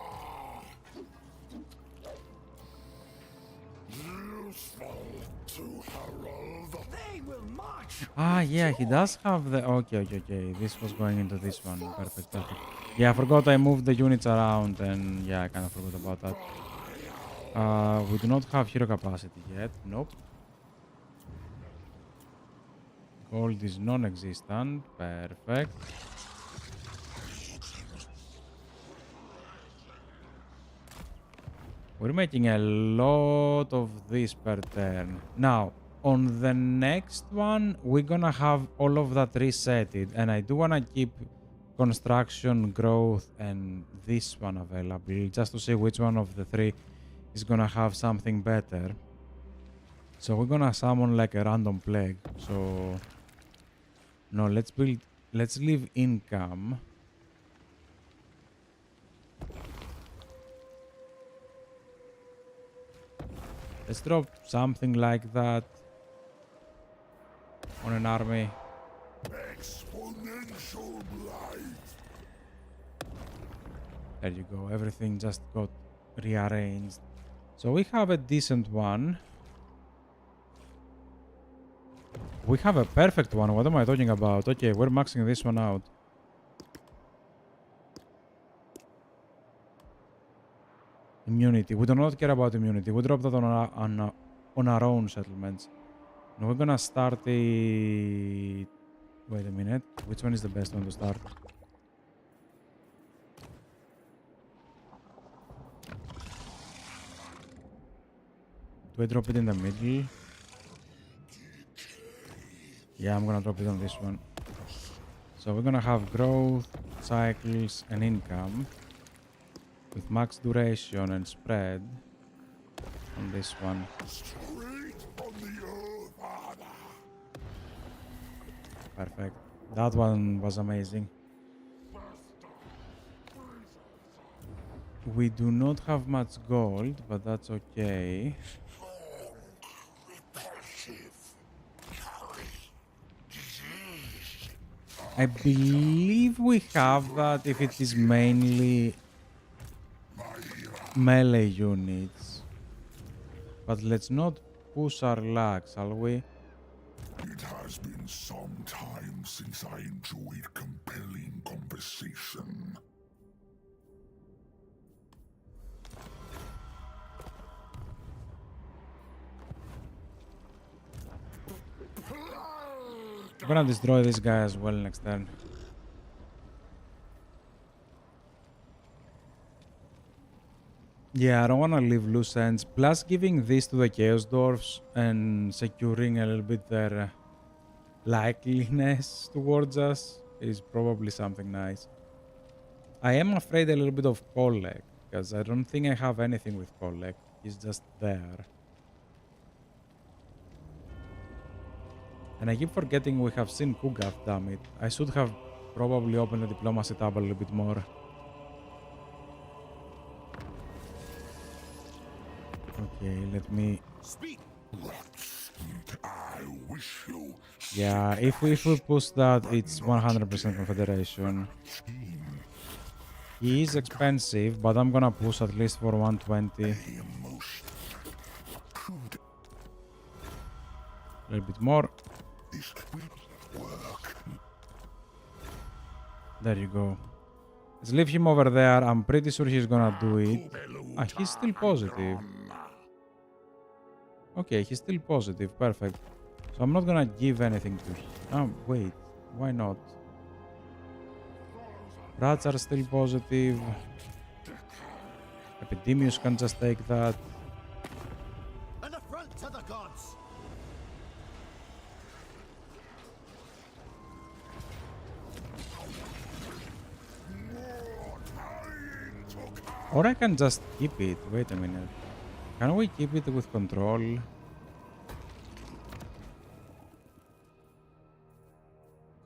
Useful to herald. They will march. Ah, yeah, he does have the... Okay. This was going into this one. Perfect. Yeah, I forgot I moved the units around and yeah, I kind of forgot about that. We do not have hero capacity yet. Nope. Gold is non-existent. Perfect. We're making a lot of this per turn. Now, on the next one, we're gonna have all of that resetted, and I do wanna keep construction, growth, and this one available, just to see which one of the three is gonna have something better. So we're gonna summon like a random plague. So, no, let's leave income. Let's drop something like that on an army. Exponential blight. There you go. Everything just got rearranged. So we have a decent one. We have a perfect one. What am I talking about? Okay, we're maxing this one out. Immunity. We do not care about immunity. We drop that on our own settlements. And we're gonna start the... Wait a minute. Which one is the best one to start? Do I drop it in the middle? Yeah, I'm gonna drop it on this one. So we're gonna have growth, cycles, and income with max duration and spread on this one. Straight from the earth, Father. Perfect. That one was amazing. We do not have much gold, but that's okay. Repulsive. Carry. Disease. I believe we have that if it is mainly melee units. But let's not push our luck, shall we? It has been some time since I enjoyed compelling conversation. I'm gonna destroy this guy as well next turn. Yeah, I don't want to leave loose ends. Plus, giving this to the Chaos Dwarfs and securing a little bit their likeliness towards us is probably something nice. I am afraid a little bit of Kolek, because I don't think I have anything with Kolek. He's just there. And I keep forgetting we have seen Kugath, damn it. I should have probably opened the diplomacy tab a little bit more. Okay, let me... Speak. I wish you. Yeah, if we push that, it's 100% Confederation. He is expensive, but I'm gonna push at least for 120. A little bit more. This will work. There you go. Let's leave him over there. I'm pretty sure he's gonna do it. Ah, he's still positive. Okay, he's still positive. Perfect. So I'm not gonna give anything to him. Oh, wait. Why not? Rats are still positive. Epidemius can just take that. An affront to the gods. Or I can just keep it. Wait a minute. Can we keep it with control?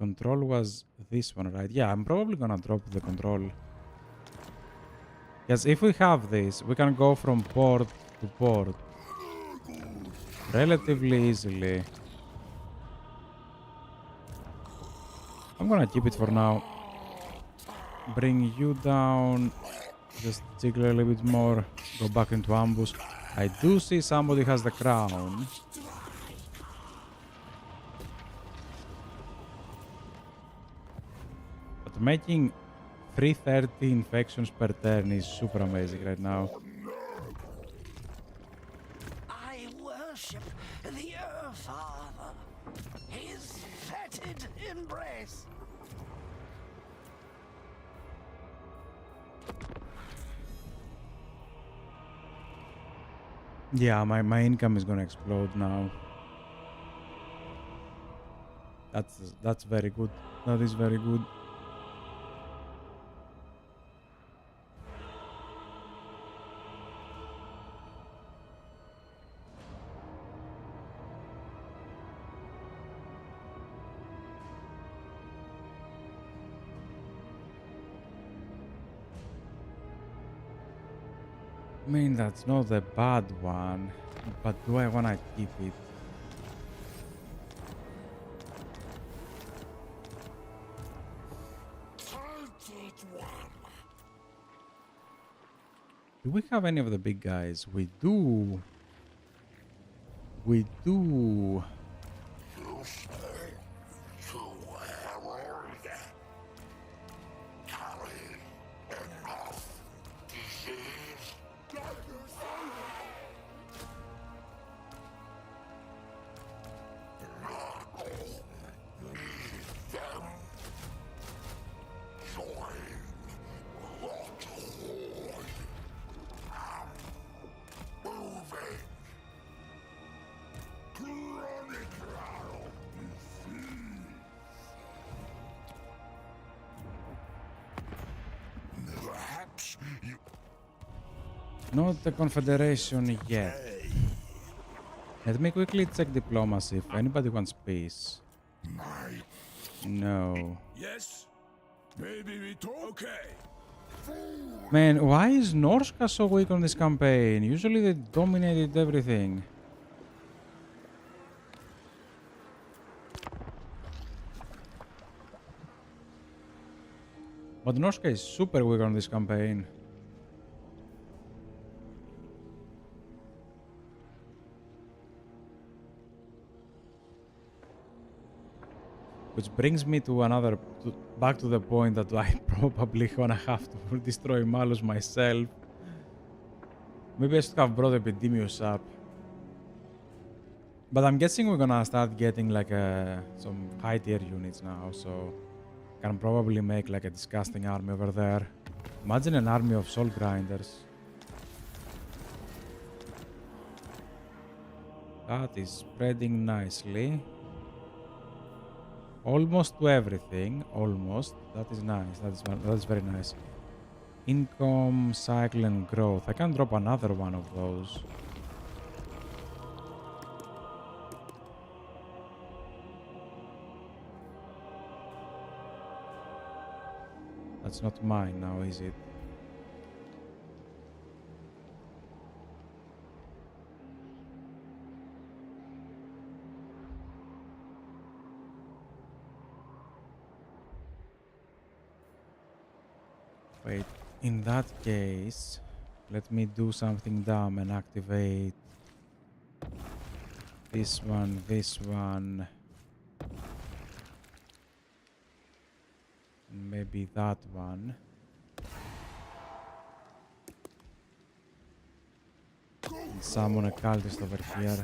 control was this one, right? Yeah, I'm probably gonna drop the control. Because if we have this, we can go from port to port relatively easily. I'm gonna keep it for now. Bring you down. Just jiggle a little bit more. Go back into ambush. I do see somebody has the crown. But making 330 infections per turn is super amazing right now. I worship the Father, his fetid embrace. Yeah, my income is gonna explode now. That's very good. That is very good. I mean, that's not the bad one, but do I wanna keep it? Do we have any of the big guys? We do. We do. Not the Confederation yet. Let me quickly check diplomacy if anybody wants peace. No. Yes? Maybe we talk? Okay. Man, why is Norska so weak on this campaign? Usually they dominated everything. But Norska is super weak on this campaign. Which brings me to back to the point that I probably gonna have to destroy Malus myself. Maybe I should have brought Epidemius up. But I'm guessing we're gonna start getting like some high tier units now, so can probably make like a disgusting army over there. Imagine an army of soul grinders. That is spreading nicely. Almost to everything. Almost. That is nice. That is very nice. Income, cycle, and growth. I can drop another one of those. That's not mine now, is it? Wait, in that case, let me do something dumb and activate this one, and maybe that one. And summon a cultist over here.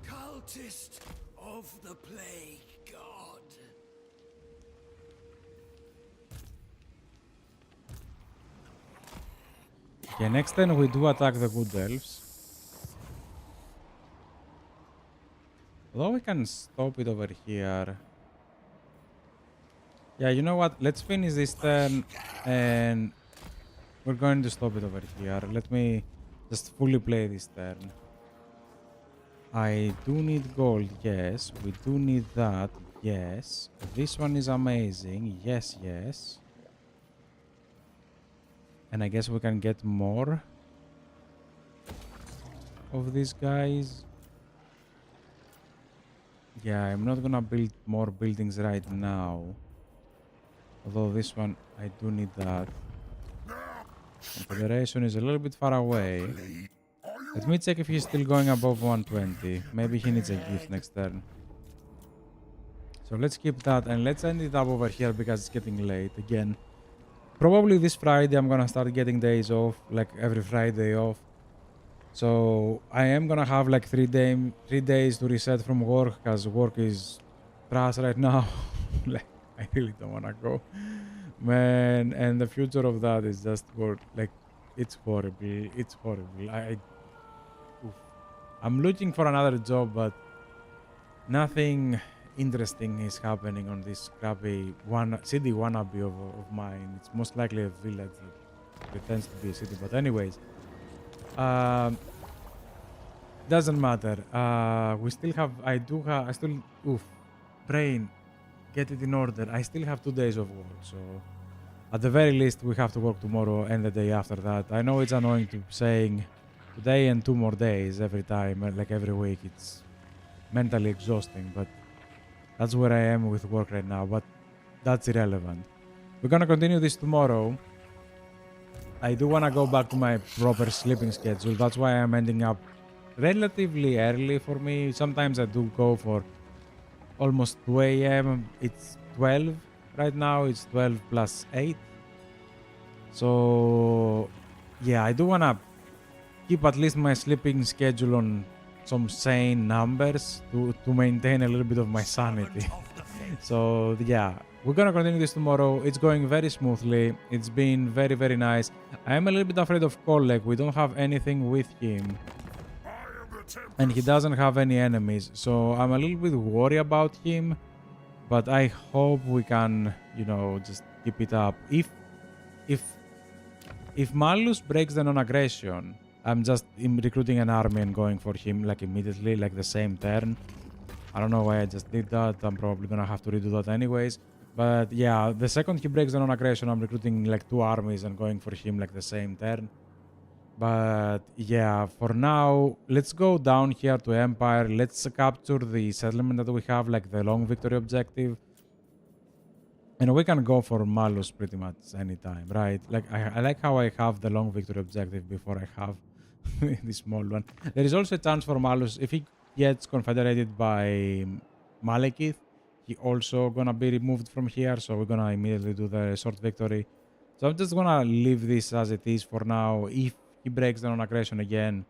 Cultist of the plague god. Okay, next turn we do attack the good elves. Although we can stop it over here. Yeah, you know what? Let's finish this turn and we're going to stop it over here. Let me just fully play this turn. I do need gold, yes. We do need that, yes. This one is amazing, yes, yes. And I guess we can get more of these guys. Yeah, I'm not gonna build more buildings right now. Although this one, I do need that. Confederation is a little bit far away. Let me check if he's still going above 120. Maybe he needs a gift next turn. So let's keep that and let's end it up over here because it's getting late again. Probably this Friday I'm gonna start getting days off, like every Friday off. So I am gonna have like 3 days to reset from work because work is trash right now. Like I really don't wanna go, man. And the future of that is just like it's horrible. It's horrible. Oof. I'm looking for another job, but nothing interesting is happening on this crappy city wannabe of mine. It's most likely a village that pretends to be a city. But anyways, doesn't matter. We still have. I still. Oof, brain, get it in order. I still have 2 days of work, so at the very least we have to work tomorrow and the day after that. I know it's annoying to saying today and 2 more days every time, like every week. It's mentally exhausting, but that's where I am with work right now, but that's irrelevant. We're gonna continue this tomorrow. I do wanna go back to my proper sleeping schedule. That's why I'm ending up relatively early for me. Sometimes I do go for almost 2 a.m. It's 12 right now. It's 12 plus 8. So yeah, I do wanna keep at least my sleeping schedule on some sane numbers to maintain a little bit of my sanity. So yeah, we're gonna continue this tomorrow. It's going very smoothly. It's been very, very nice. I am a little bit afraid of Kolek. We don't have anything with him, and he doesn't have any enemies, so I'm a little bit worried about him. But I hope we can, just keep it up. If Malus breaks the non-aggression, I'm just recruiting an army and going for him like immediately, like the same turn. I don't know why I just did that. I'm probably gonna have to redo that anyways. But yeah, the second he breaks the non-aggression, I'm recruiting like 2 armies and going for him like the same turn. But yeah, for now, let's go down here to Empire. Let's capture the settlement that we have, like the long victory objective. And we can go for Malus pretty much anytime, right? Like I like how I have the long victory objective before I have the small one. There is also a chance for Malus if he gets confederated by Malekith. He also gonna be removed from here, so we're gonna immediately do the short victory. So I'm just gonna leave this as it is for now. If he breaks the non-aggression again,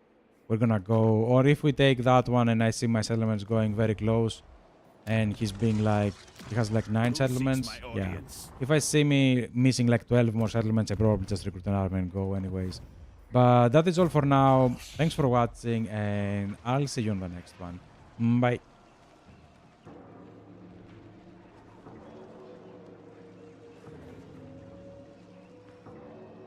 we're gonna go. Or if we take that one and I see my settlements going very close, and he's being like, he has like 9 settlements. Yeah. If I see me missing like 12 more settlements, I probably just recruit an army and go anyways. But that is all for now. Thanks for watching, and I'll see you on the next one. Bye.